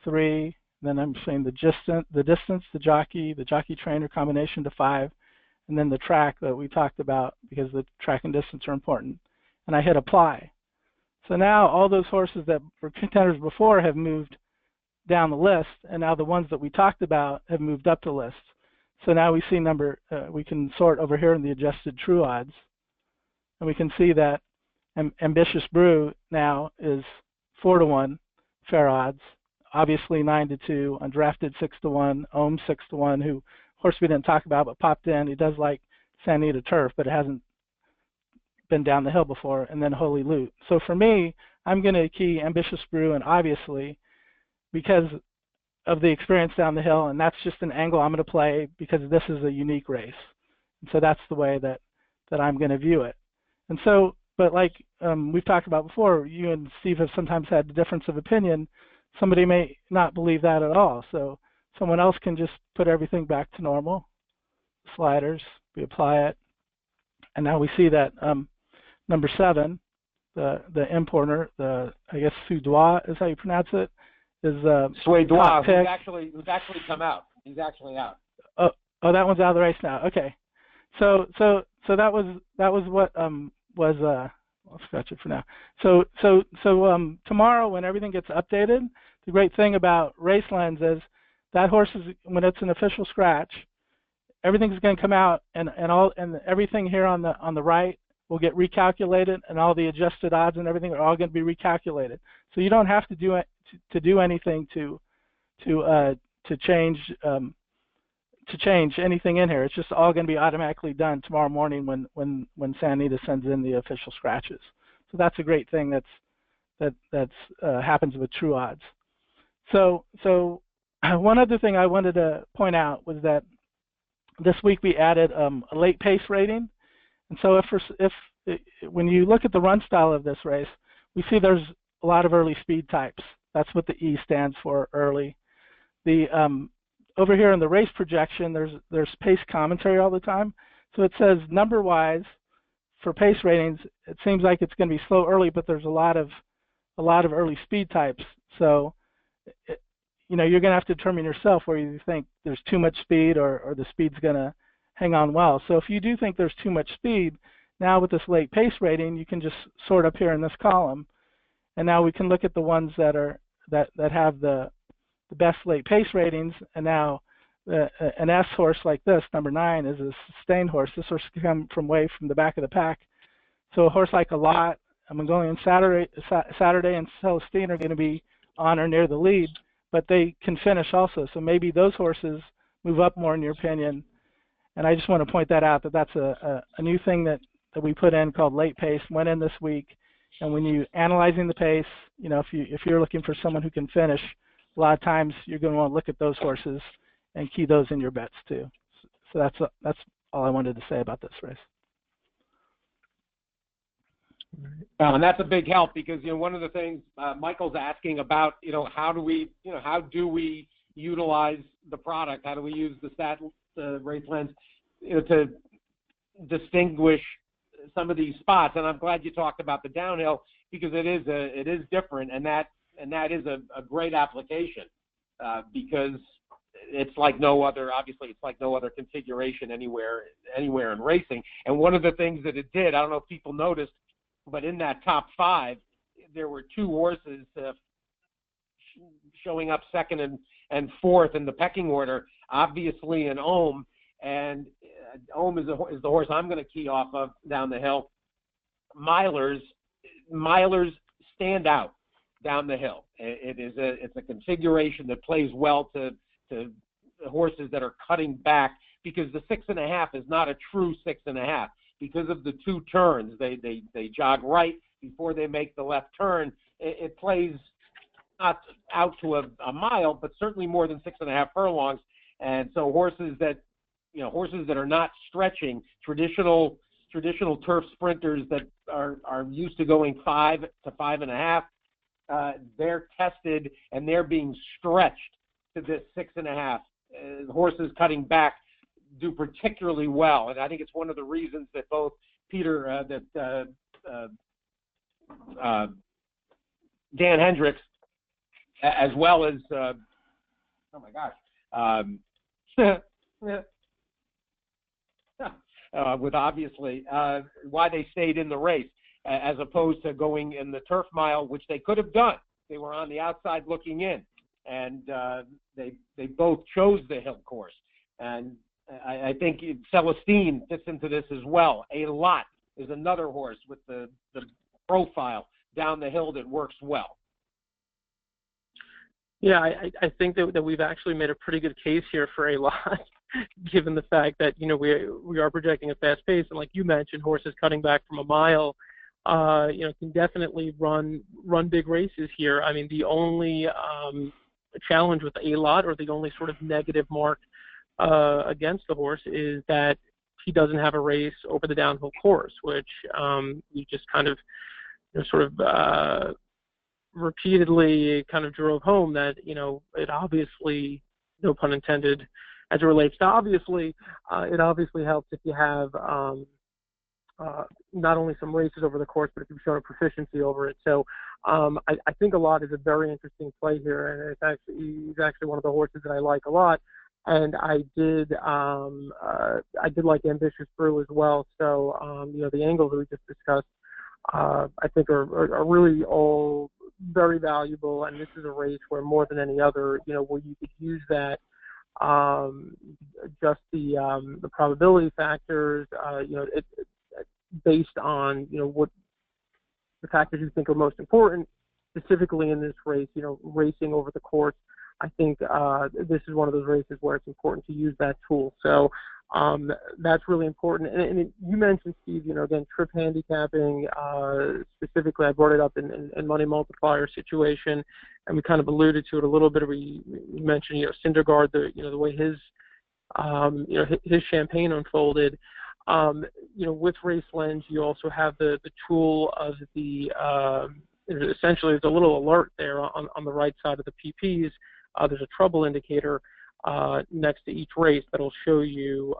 [SPEAKER 3] 3. Then I'm saying the distance, the jockey trainer combination to 5, and then the track that we talked about, because the track and distance are important. And I hit apply. So now all those horses that were contenders before have moved down the list, and now the ones that we talked about have moved up the list. So now we see we can sort over here in the adjusted true odds, and we can see that Ambitious Brew now is 4 to 1 fair odds. Obviously 9 to 2, Undrafted 6 to 1, Ohm 6 to 1, who horse we didn't talk about but popped in. He does like Santa Anita turf, but it hasn't been down the hill before, and then Holy Loot. So for me, I'm going to key Ambitious Brew, and obviously, because of the experience down the hill, and that's just an angle I'm going to play because this is a unique race. And so that's the way that I'm going to view it. And so, but like we've talked about before, you and Steve have sometimes had a difference of opinion. Somebody may not believe that at all. So someone else can just put everything back to normal. Sliders, we apply it. And now we see that number 7, the importer, I guess Sudois is how you pronounce it, is
[SPEAKER 1] Sudois, who's actually come out. He's actually out.
[SPEAKER 3] Oh, that one's out of the race now. Okay. So that was what was I'll scratch it for now. So tomorrow when everything gets updated, the great thing about Race Lens is that horse is, when it's an official scratch, everything's going to come out, and everything here on the right will get recalculated, and all the adjusted odds and everything are all going to be recalculated. So you don't have to do anything to change anything in here. It's just all going to be automatically done tomorrow morning when Sanita sends in the official scratches. So that's a great thing that's happens with True Odds. So one other thing I wanted to point out was that this week we added a late pace rating. And so when you look at the run style of this race, we see there's a lot of early speed types. That's what the E stands for, early. The over here in the race projection, there's pace commentary all the time. So it says number-wise for pace ratings, it seems like it's going to be slow early, but there's a lot of early speed types. So you're going to have to determine yourself where you think there's too much speed or the speed's going to hang on well. So if you do think there's too much speed, now with this late pace rating, you can just sort up here in this column, and now we can look at the ones that have the best late pace ratings. And now an S horse like this, number 9, is a sustained horse. This horse can come from way from the back of the pack. So a horse like A Lot, Mongolian Saturday and Celestine are going to be on or near the lead, but they can finish also. So maybe those horses move up more in your opinion. And I just want to point that out, that's a new thing that we put in called late pace, went in this week. And when you analyzing the pace, if you're looking for someone who can finish, a lot of times you're going to want to look at those horses and key those in your bets too. So that's all I wanted to say about this race.
[SPEAKER 1] And that's a big help because one of the things Michael's asking about, how do we utilize the product? How do we use the Race Lens, to distinguish some of these spots? And I'm glad you talked about the downhill because it is different, and that is a great application because it's like no other. Obviously, it's like no other configuration anywhere in racing. And one of the things that it did, I don't know if people noticed, but in that top 5, there were 2 horses showing up second and fourth in the pecking order. Obviously, an Ohm, and Ohm is the horse I'm going to key off of down the hill. Milers stand out down the hill. It's a configuration that plays well to horses that are cutting back because the 6.5 is not a true 6.5 because of the 2 turns. They jog right before they make the left turn. It plays not out to a mile, but certainly more than 6.5 furlongs. And so horses that are not stretching, traditional turf sprinters that are used to going 5 to 5.5, they're tested and they're being stretched to this 6.5. Horses cutting back do particularly well, and I think it's one of the reasons that both Peter, Dan Hendricks, as well as with obviously why they stayed in the race as opposed to going in the turf mile, which they could have done. They were on the outside looking in, and they both chose the hill course. And I think Celestine fits into this as well. A Lot is another horse with the profile down the hill that works well.
[SPEAKER 2] Yeah, I think that we've actually made a pretty good case here for A Lot, given the fact that we are projecting a fast pace, and like you mentioned, horses cutting back from a mile, can definitely run big races here. I mean, the only challenge with a lot, or the only sort of negative mark against the horse is that he doesn't have a race over the downhill course, which we just kind of repeatedly kind of drove home that, it obviously, no pun intended, as it relates to obviously, it obviously helps if you have not only some races over the course, but if you've shown a proficiency over it. So I think a lot is a very interesting play here, and he's actually one of the horses that I like a lot. And I did like Ambitious Brew as well. So the angles that we just discussed, I think are really all very valuable. And this is a race where more than any other, where you could use that, just the probability factors, it based on what the factors you think are most important, specifically in this race. Racing over the course. I think this is one of those races where it's important to use that tool. So that's really important. And you mentioned, Steve, again, trip handicapping, specifically, I brought it up in money multiplier situation, and we kind of alluded to it a little bit. We mentioned, Syndergaard, the way his champagne unfolded. With Race Lens, you also have the tool of essentially there's a little alert there on the right side of the PPs. There's a trouble indicator next to each race that'll show you,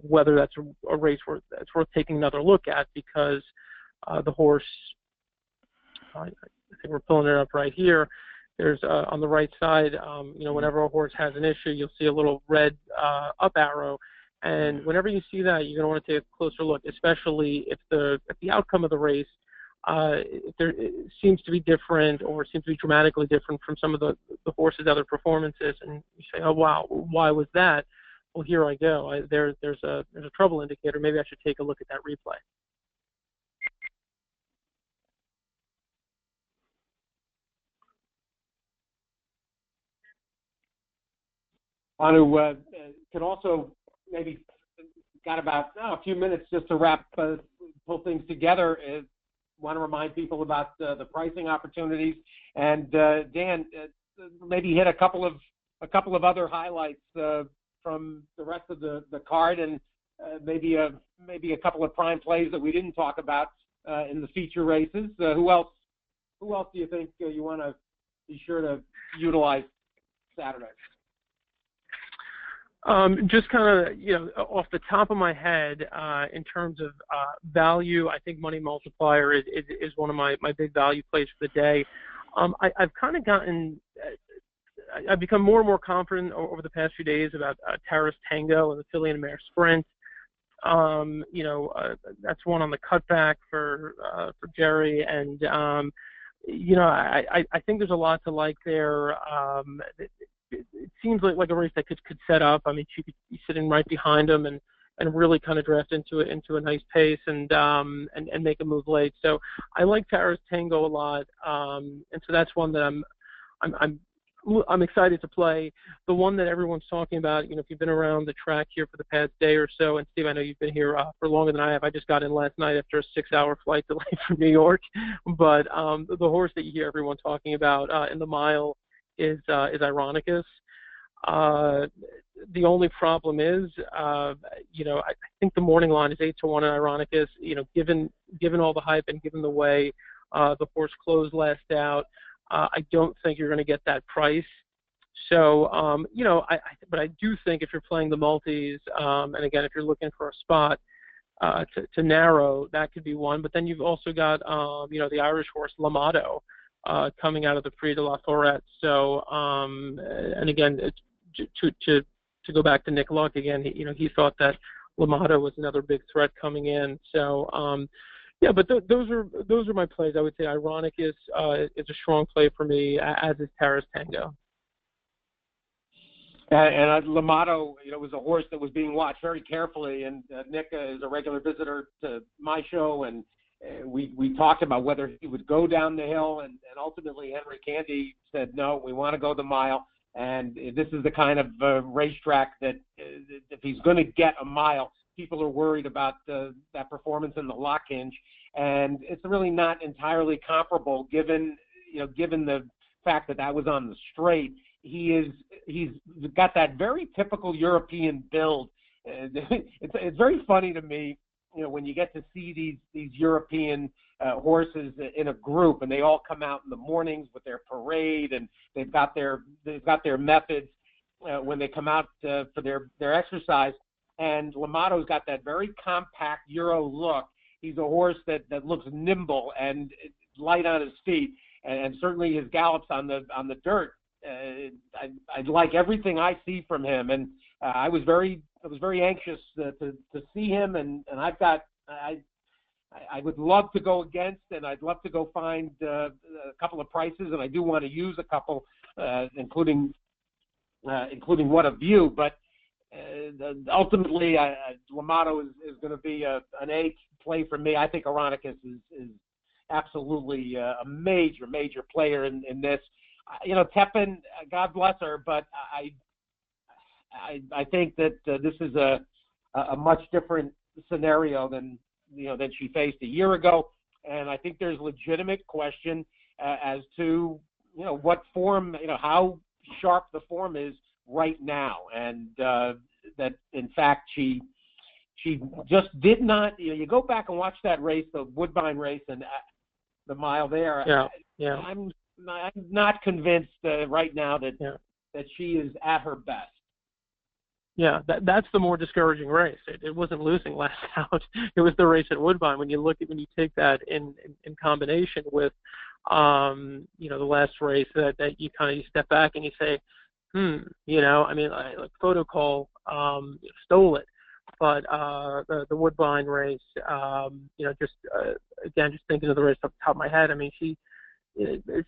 [SPEAKER 2] whether that's a race that's worth taking another look at, because the horse, I think we're pulling it up right here. There's on the right side, whenever a horse has an issue, you'll see a little red up arrow. And whenever you see that, you're going to want to take a closer look, especially if the outcome of the race it seems to be different, or seems to be dramatically different from some of the horse's other performances, and you say, oh wow, why was that? Well, here I go. There's a trouble indicator. Maybe I should take a look at that replay.
[SPEAKER 1] Anu, could also maybe got about a few minutes just to pull things together. Want to remind people about the pricing opportunities, and Dan, maybe hit a couple of other highlights from the rest of the card, and maybe a couple of prime plays that we didn't talk about in the feature races. Who else do you think you want to be sure to utilize Saturday?
[SPEAKER 2] Just kind of, off the top of my head, in terms of value, I think Money Multiplier is one of my big value plays for the day. I've kind of I've become more and more confident over the past few days about Terrace Tango and the filly and mare sprint. That's one on the cutback for Jerry, and I think there's a lot to like there. It seems like a race that could set up. I mean, she could be sitting right behind him and really kind of draft into a nice pace and make a move late. So I like Terrace Tango a lot, and so that's one that I'm excited to play. The one that everyone's talking about, if you've been around the track here for the past day or so, and Steve, I know you've been here for longer than I have. I just got in last night after a 6-hour flight delay from New York. But the horse that you hear everyone talking about in the mile is Ironicus. The only problem is, I think the morning line is 8-1 on Ironicus. Given all the hype and given the way the horse closed last out, I don't think you're going to get that price. So, but I do think if you're playing the multis, and again, if you're looking for a spot to narrow, that could be one. But then you've also got, the Irish horse Lamato coming out of the Prix de la Forêt. So, and again, to go back to Nick Luck again, he thought that Lamato was another big threat coming in. So, but those are my plays. I would say Ironicus is a strong play for me, as is Terrace Tango.
[SPEAKER 1] And Lamato, was a horse that was being watched very carefully, and Nick is a regular visitor to my show, and we talked about whether he would go down the hill, and ultimately Henry Candy said, no, we want to go the mile. And this is the kind of racetrack that if he's going to get a mile, people are worried about that performance in the lock hinge. And it's really not entirely comparable given the fact that was on the straight. He's got that very typical European build. It's very funny to me, when you get to see these European horses in a group, and they all come out in the mornings with their parade, and they've got their methods when they come out for their exercise. And Lamato's got that very compact Euro look. He's a horse that looks nimble and light on his feet, and certainly his gallops on the dirt. I like everything I see from him, and I was very anxious to see him, and I would love to go against, and I'd love to go find a couple of prices, and I do want to use a couple, including What a View, but ultimately Lamato is going to be an A play for me. I think Ironicus is absolutely a major player in this. Teppan, God bless her, but I think that this is a much different scenario than she faced a year ago, and I think there's legitimate question as to what form, how sharp the form is right now, and that in fact she just did not. You go back and watch that race, the Woodbine race, and the mile there.
[SPEAKER 2] Yeah.
[SPEAKER 1] I'm not convinced right now that she is at her best.
[SPEAKER 2] Yeah, that's the more discouraging race. It wasn't losing last out. It was the race at Woodbine. When you take that in combination with, the last race that you kind of step back and you say, like Photo Call stole it, but the Woodbine race, just thinking of the race off the top of my head,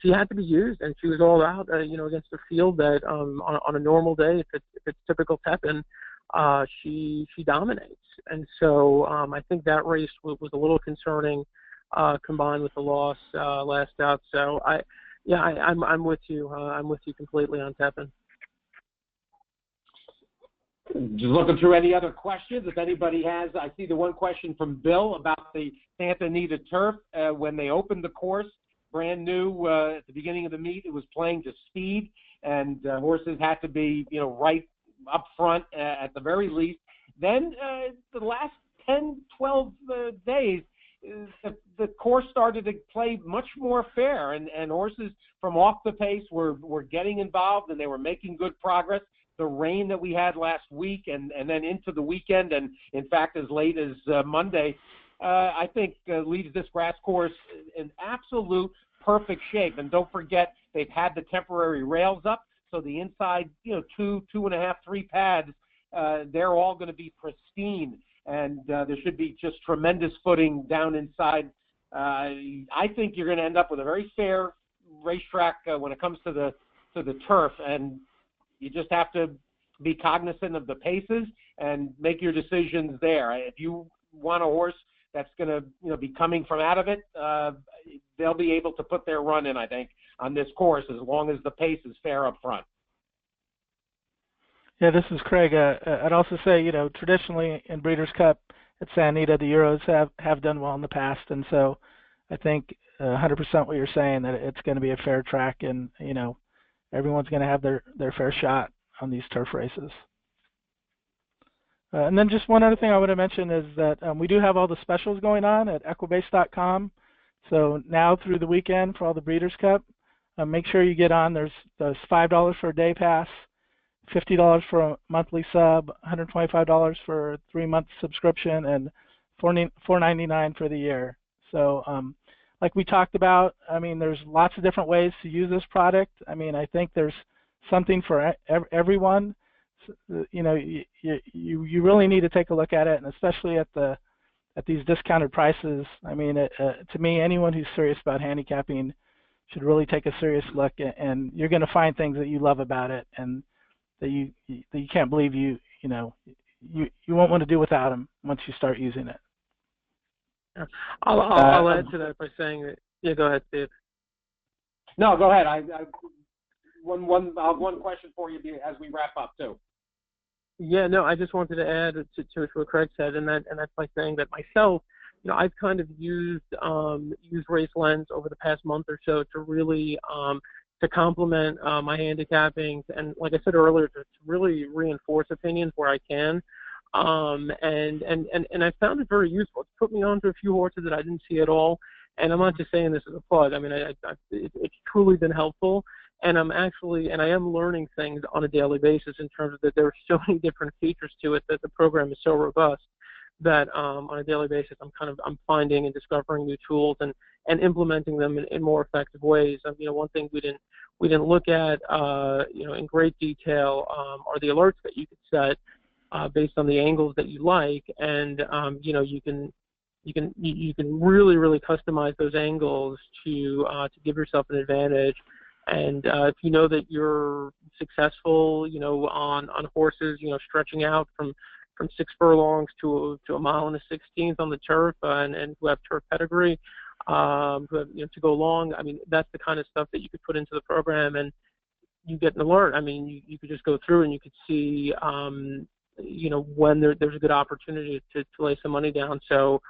[SPEAKER 2] she had to be used, and she was all out, against a field that on a normal day, if it's typical Teppan, she dominates. And so I think that race was a little concerning, combined with the loss last out. So I'm with you. I'm with you completely on Teppan.
[SPEAKER 1] Just looking through any other questions. If anybody has, I see the one question from Bill about the Santa Anita turf. When they opened the course, brand new at the beginning of the meet, it was playing to speed, and horses had to be right up front at the very least. Then the last 10, 12 days, the course started to play much more fair, and horses from off the pace were getting involved, and they were making good progress. The rain that we had last week and then into the weekend, and in fact as late as Monday, I think leaves this grass course in absolute perfect shape. And don't forget, they've had the temporary rails up, so the inside, 2.5, 3 pads, they're all going to be pristine, and there should be just tremendous footing down inside. I think you're going to end up with a very fair racetrack when it comes to the turf, and you just have to be cognizant of the paces and make your decisions there. If you want a horse that's going to be coming from out of it, they'll be able to put their run in, I think, on this course, as long as the pace is fair up front.
[SPEAKER 3] Yeah, this is Craig. I'd also say, traditionally in Breeders' Cup at Santa Anita, the Euros have done well in the past, and so I think 100% what you're saying, that it's going to be a fair track, and everyone's going to have their fair shot on these turf races. And then just one other thing I want to mention is that we do have all the specials going on at equibase.com. So now through the weekend for all the Breeders' Cup, make sure you get on. There's $5 for a day pass, $50 for a monthly sub, $125 for a 3-month subscription, and $4.99 for the year. So like we talked about, there's lots of different ways to use this product. I think there's something for everyone. You really need to take a look at it, and especially at these discounted prices. To me, anyone who's serious about handicapping should really take a serious look, and you're going to find things that you love about it, and that you can't believe you won't want to do without them once you start using it.
[SPEAKER 2] I'll add to that by saying that. Yeah, go ahead, Steve.
[SPEAKER 1] No, go ahead. I have one question for you as we wrap up too.
[SPEAKER 2] Yeah, no, I just wanted to add to what Craig said, and that's by saying that myself, I've kind of used Race Lens over the past month or so to really complement my handicapping, and like I said earlier, to really reinforce opinions where I can. And I found it very useful. It's put me onto a few horses that I didn't see at all. And I'm not just saying this as a plug. I mean, it's truly been helpful. And I am learning things on a daily basis in terms of that there are so many different features to it, that the program is so robust that on a daily basis I'm finding and discovering new tools and implementing them in more effective ways. One thing we didn't look at in great detail are the alerts that you could set based on the angles that you like, and you can really customize those angles to give yourself an advantage. And if you know that you're successful, on horses, stretching out from 6 furlongs to a mile and a 16th on the turf, and who have turf pedigree, who have, to go long. I mean, that's the kind of stuff that you could put into the program, and you get an alert. I mean, you could just go through and you could see, when there's a good opportunity to lay some money down. So,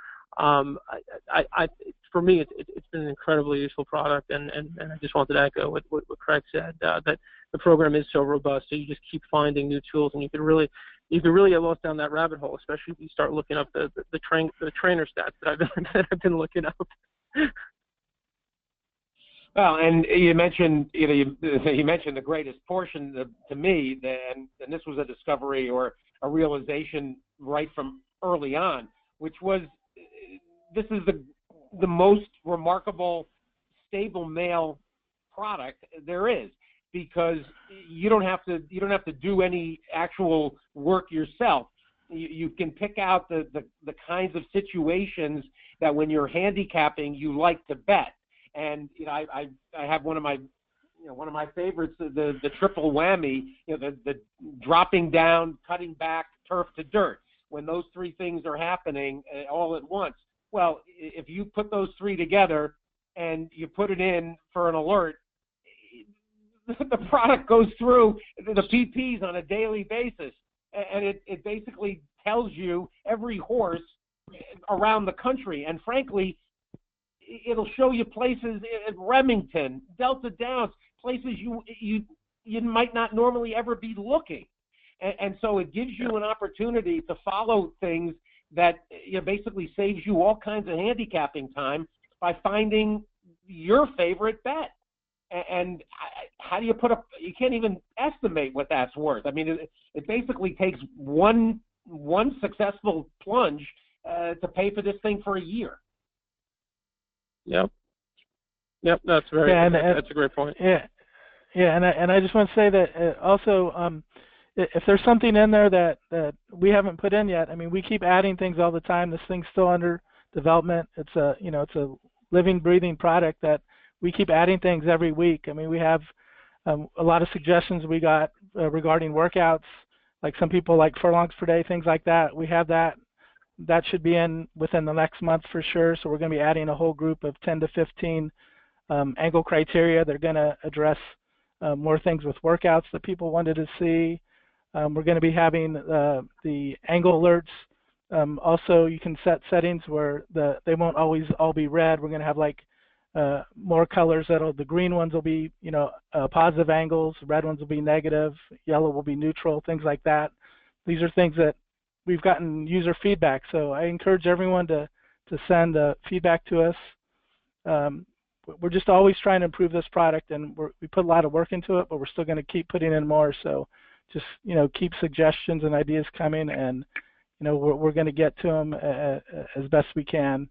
[SPEAKER 2] for me, it's been an incredibly useful product, and I just wanted to echo what Craig said, that the program is so robust. So you just keep finding new tools, and you can really get lost down that rabbit hole, especially if you start looking up the trainer stats that I've been looking up.
[SPEAKER 1] Well, and you mentioned the greatest portion to me, and this was a discovery or a realization right from early on, which was this is the most remarkable stable male product there is, because you don't have to do any actual work yourself. You can pick out the kinds of situations that when you're handicapping you like to bet. And I have one of my favorites, the triple whammy, the dropping down, cutting back, turf to dirt. When those three things are happening all at once, well, if you put those three together and you put it in for an alert, the product goes through the PPs on a daily basis, and it basically tells you every horse around the country. And frankly, it'll show you places at Remington, Delta Downs, places you might not normally ever be looking. And so it gives you an opportunity to follow things that basically saves you all kinds of handicapping time by finding your favorite bet. And how do you you can't even estimate what that's worth. I mean, it basically takes one successful plunge to pay for this thing for a year.
[SPEAKER 2] Yep, that's that's a great point.
[SPEAKER 3] Yeah, and I just want to say that also, if there's something in there that we haven't put in yet, I mean, we keep adding things all the time. This thing's still under development. It's a living, breathing product that we keep adding things every week. I mean, we have a lot of suggestions we got regarding workouts, like some people like furlongs per day, things like that. We have that. That should be in within the next month for sure. So we're going to be adding a whole group of 10 to 15 angle criteria. They're going to address more things with workouts that people wanted to see. We're going to be having the angle alerts. Also, you can set settings where they won't always all be red. We're going to have like more colors. The green ones will be positive angles, red ones will be negative, yellow will be neutral, things like that. These are things that we've gotten user feedback, so I encourage everyone to send feedback to us. We're just always trying to improve this product, and we put a lot of work into it, but we're still going to keep putting in more. So just keep suggestions and ideas coming, and we're going to get to them as best we can.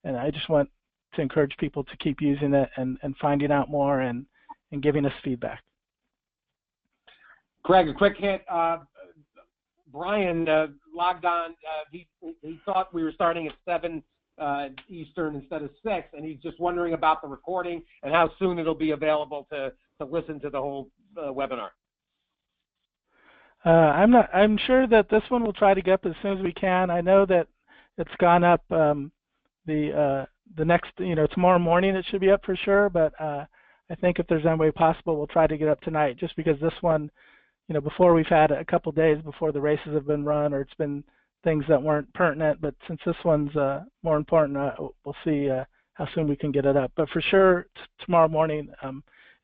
[SPEAKER 3] And I just want to encourage people to keep using it and finding out more and giving us feedback.
[SPEAKER 1] Craig, a quick hit. Brian logged on. He thought we were starting at 7 Eastern instead of 6, and he's just wondering about the recording and how soon it'll be available to listen to the whole webinar.
[SPEAKER 3] I'm sure that this one we'll try to get up as soon as we can. I know that it's gone up the next, tomorrow morning it should be up for sure, but I think if there's any way possible, we'll try to get up tonight, just because this one, before we've had a couple days before the races have been run, or it's been things that weren't pertinent, but since this one's more important, we'll see how soon we can get it up. But for sure, tomorrow morning,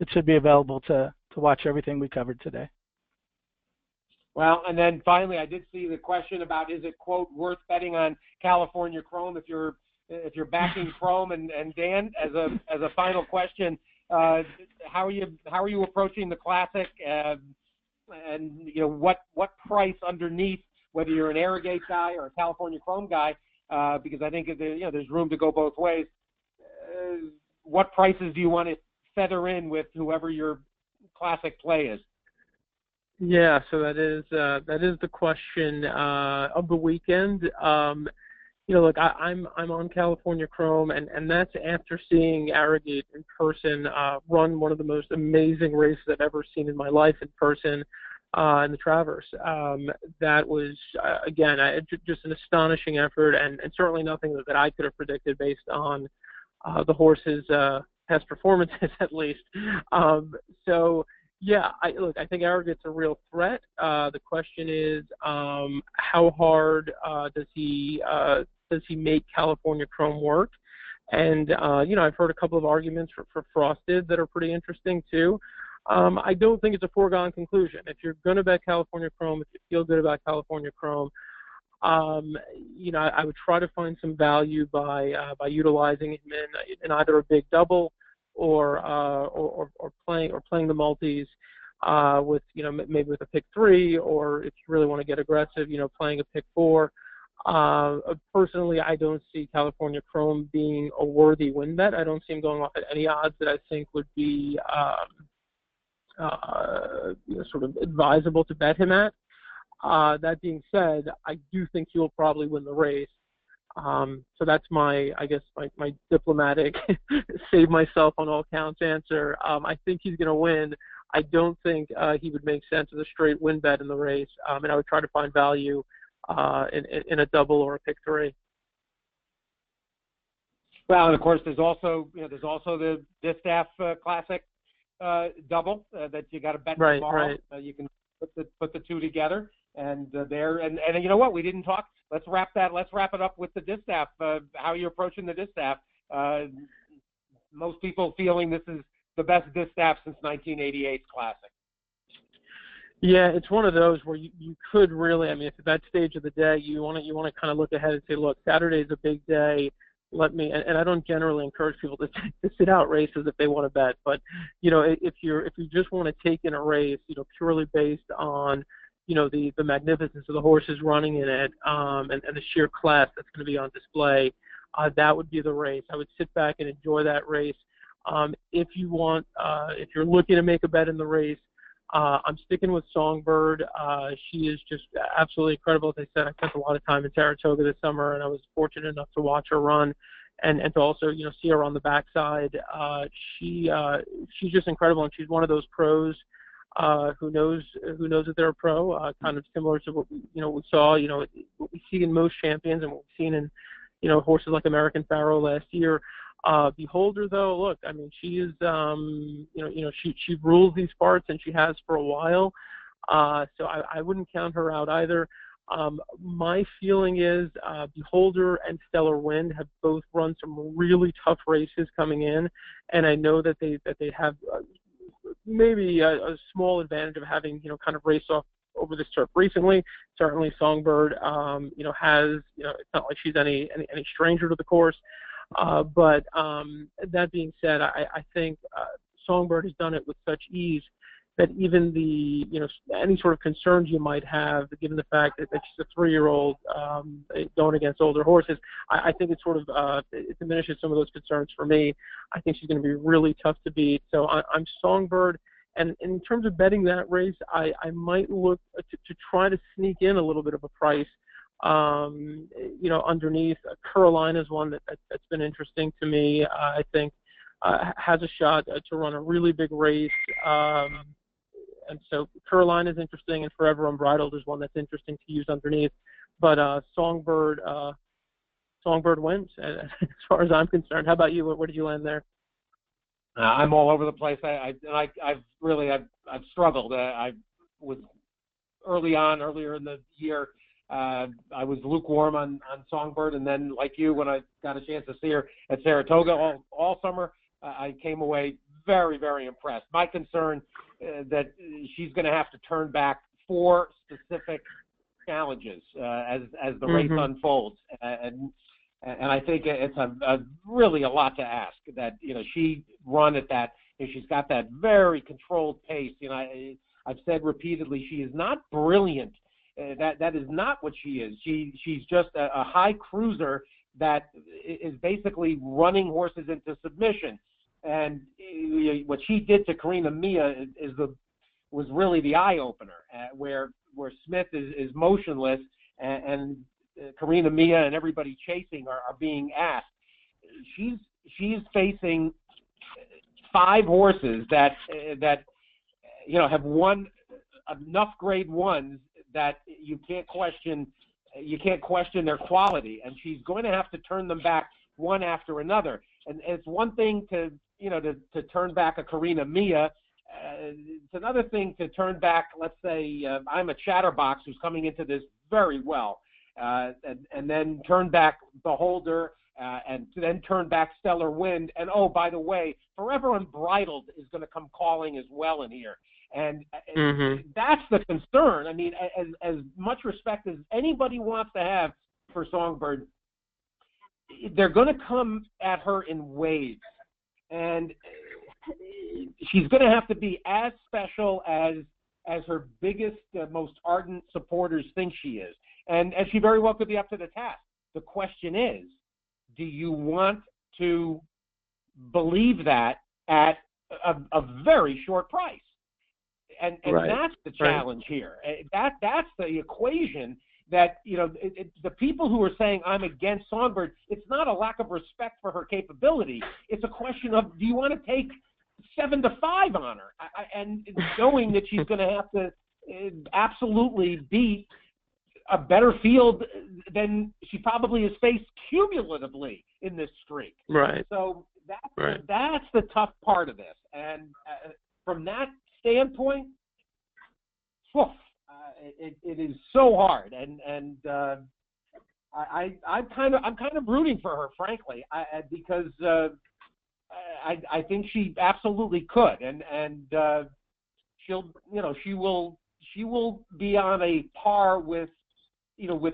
[SPEAKER 3] it should be available to watch everything we covered today.
[SPEAKER 1] Well, and then finally, I did see the question about, is it, quote, worth betting on California Chrome if you're backing Chrome, and Dan, as a final question, how are you approaching the Classic, and what price underneath, whether you're an Arrogate guy or a California Chrome guy, because I think there's room to go both ways. What prices do you want to feather in with whoever your Classic play is?
[SPEAKER 2] Yeah, so that is the question of the weekend. Look, I'm on California Chrome, and that's after seeing Arrogate in person run one of the most amazing races I've ever seen in my life in person in the Traverse. That was, again, just an astonishing effort, and certainly nothing that I could have predicted based on the horse's past performances, at least. Yeah, I think Arrogate's a real threat. The question is, how hard does he make California Chrome work? And I've heard a couple of arguments for Frosted that are pretty interesting too. I don't think it's a foregone conclusion. If you're going to bet California Chrome, if you feel good about California Chrome, I would try to find some value by utilizing him in either a big double or playing the multis with maybe with a pick 3, or if you really want to get aggressive, playing a pick 4. Personally, I don't see California Chrome being a worthy win bet. I don't see him going off at any odds that I think would be sort of advisable to bet him at. That being said, I do think he'll probably win the race. So that's my diplomatic, save myself on all counts answer. I think he's going to win. I don't think he would make sense as a straight win bet in the race, and I would try to find value in a double or a pick 3.
[SPEAKER 1] Well, and of course, there's also the Distaff Classic double that you got to bet tomorrow.
[SPEAKER 2] Right.
[SPEAKER 1] You can put the two together, and you know what? We didn't talk. Let's wrap it up with the Distaff. How are you approaching the Distaff? Most people feeling this is the best Distaff since 1988's Classic.
[SPEAKER 2] Yeah, it's one of those where you could really, if at that stage of the day you want to kind of look ahead and say, look, Saturday's a big day. And I don't generally encourage people to sit out races if they want to bet, but if you just want to take in a race, purely based on the magnificence of the horses running in it, and the sheer class that's going to be on display, that would be the race. I would sit back and enjoy that race. If you're looking to make a bet in the race, I'm sticking with Songbird. She is just absolutely incredible. As I said, I spent a lot of time in Saratoga this summer, and I was fortunate enough to watch her run and to also see her on the backside. She's just incredible, and she's one of those pros who knows that they're a pro. Kind of similar to what we saw, what we see in most champions and what we've seen in horses like American Pharoah last year. Beholder, though, look, she is, she rules these parts, and she has for a while. So I wouldn't count her out either. My feeling is Beholder and Stellar Wind have both run some really tough races coming in, and I know that they have maybe a small advantage of having kind of raced off over this turf recently. Certainly, Songbird, has it's not like she's any stranger to the course. But that being said, I think Songbird has done it with such ease that even any sort of concerns you might have, given the fact that she's a 3-year-old going against older horses, I think it sort of it diminishes some of those concerns for me. I think she's going to be really tough to beat. So I'm Songbird. And in terms of betting that race, I might look to try to sneak in a little bit of a price. Underneath. Carolina is one that's been interesting to me. I think has a shot to run a really big race. And so Carolina is interesting, and Forever Unbridled is one that's interesting to use underneath. But Songbird wins, as far as I'm concerned. How about you? Where did you land there?
[SPEAKER 1] I'm all over the place. I've struggled. I was earlier in the year. I was lukewarm on Songbird, and then, like you, when I got a chance to see her at Saratoga all summer, I came away very, very impressed. My concern that she's going to have to turn back 4 specific challenges as the race unfolds, and I think it's really a lot to ask that she run at that. She's got that very controlled pace. I've said repeatedly she is not brilliant. That is not what she is. She's just a high cruiser that is basically running horses into submission. And what she did to Karina Mia was really the eye opener, where Smith is motionless and Karina Mia and everybody chasing are being asked. She's facing 5 horses that have won enough grade 1s that you can't question their quality, and she's going to have to turn them back one after another. And it's one thing to turn back a Karina Mia. It's another thing to turn back, let's say, I'm a Chatterbox who's coming into this very well, and then turn back Beholder, and then turn back Stellar Wind. And, oh, by the way, Forever Unbridled is going to come calling as well in here. And that's the concern. I mean, as much respect as anybody wants to have for Songbird, they're going to come at her in waves. And she's going to have to be as special as her biggest, most ardent supporters think she is. And she very well could be up to the task. The question is, do you want to believe that at a very short price? And
[SPEAKER 2] right.
[SPEAKER 1] That's the challenge here. That's the equation that, the people who are saying I'm against Songbird, it's not a lack of respect for her capability. It's a question of, do you want to take 7-5 on her? And knowing that she's going to have to absolutely beat a better field than she probably has faced cumulatively in this streak.
[SPEAKER 2] Right.
[SPEAKER 1] So that's the tough part of this. And from that standpoint, it is so hard, and I'm kind of rooting for her, frankly, because I think she absolutely could, and she will be on a par with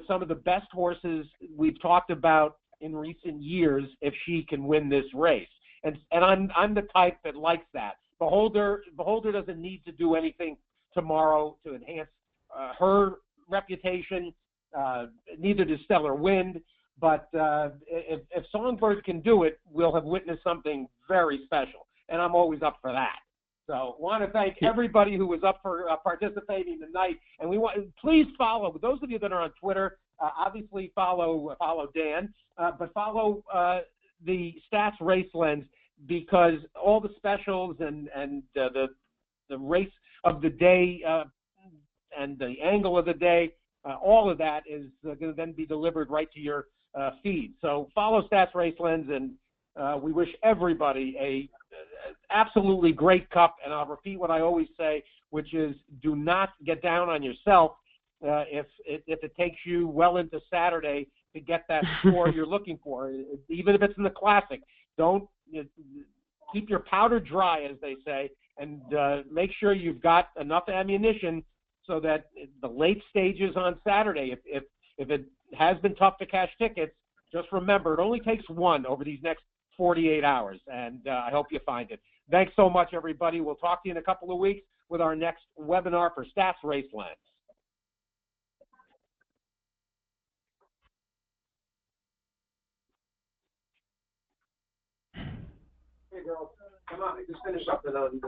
[SPEAKER 1] some of the best horses we've talked about in recent years if she can win this race, and I'm the type that likes that. Beholder doesn't need to do anything tomorrow to enhance her reputation. Neither does Stellar Wind. But if Songbird can do it, we'll have witnessed something very special, and I'm always up for that. So, want to thank everybody who was up for participating tonight, and please follow those of you that are on Twitter. Obviously, follow Dan, but follow the Stats Race Lens, because all the specials and the race of the day and the angle of the day, all of that is going to then be delivered right to your feed. So follow Stats Race Lens, and we wish everybody a absolutely great Cup. And I'll repeat what I always say, which is, do not get down on yourself if it takes you well into Saturday to get that score you're looking for, even if it's in the Classic. Don't keep your powder dry, as they say, and make sure you've got enough ammunition so that the late stages on Saturday, if it has been tough to cash tickets, just remember it only takes one over these next 48 hours, and I hope you find it. Thanks so much, everybody. We'll talk to you in a couple of weeks with our next webinar for Stats Race Lens. Hey, girls, come on. I just finished something on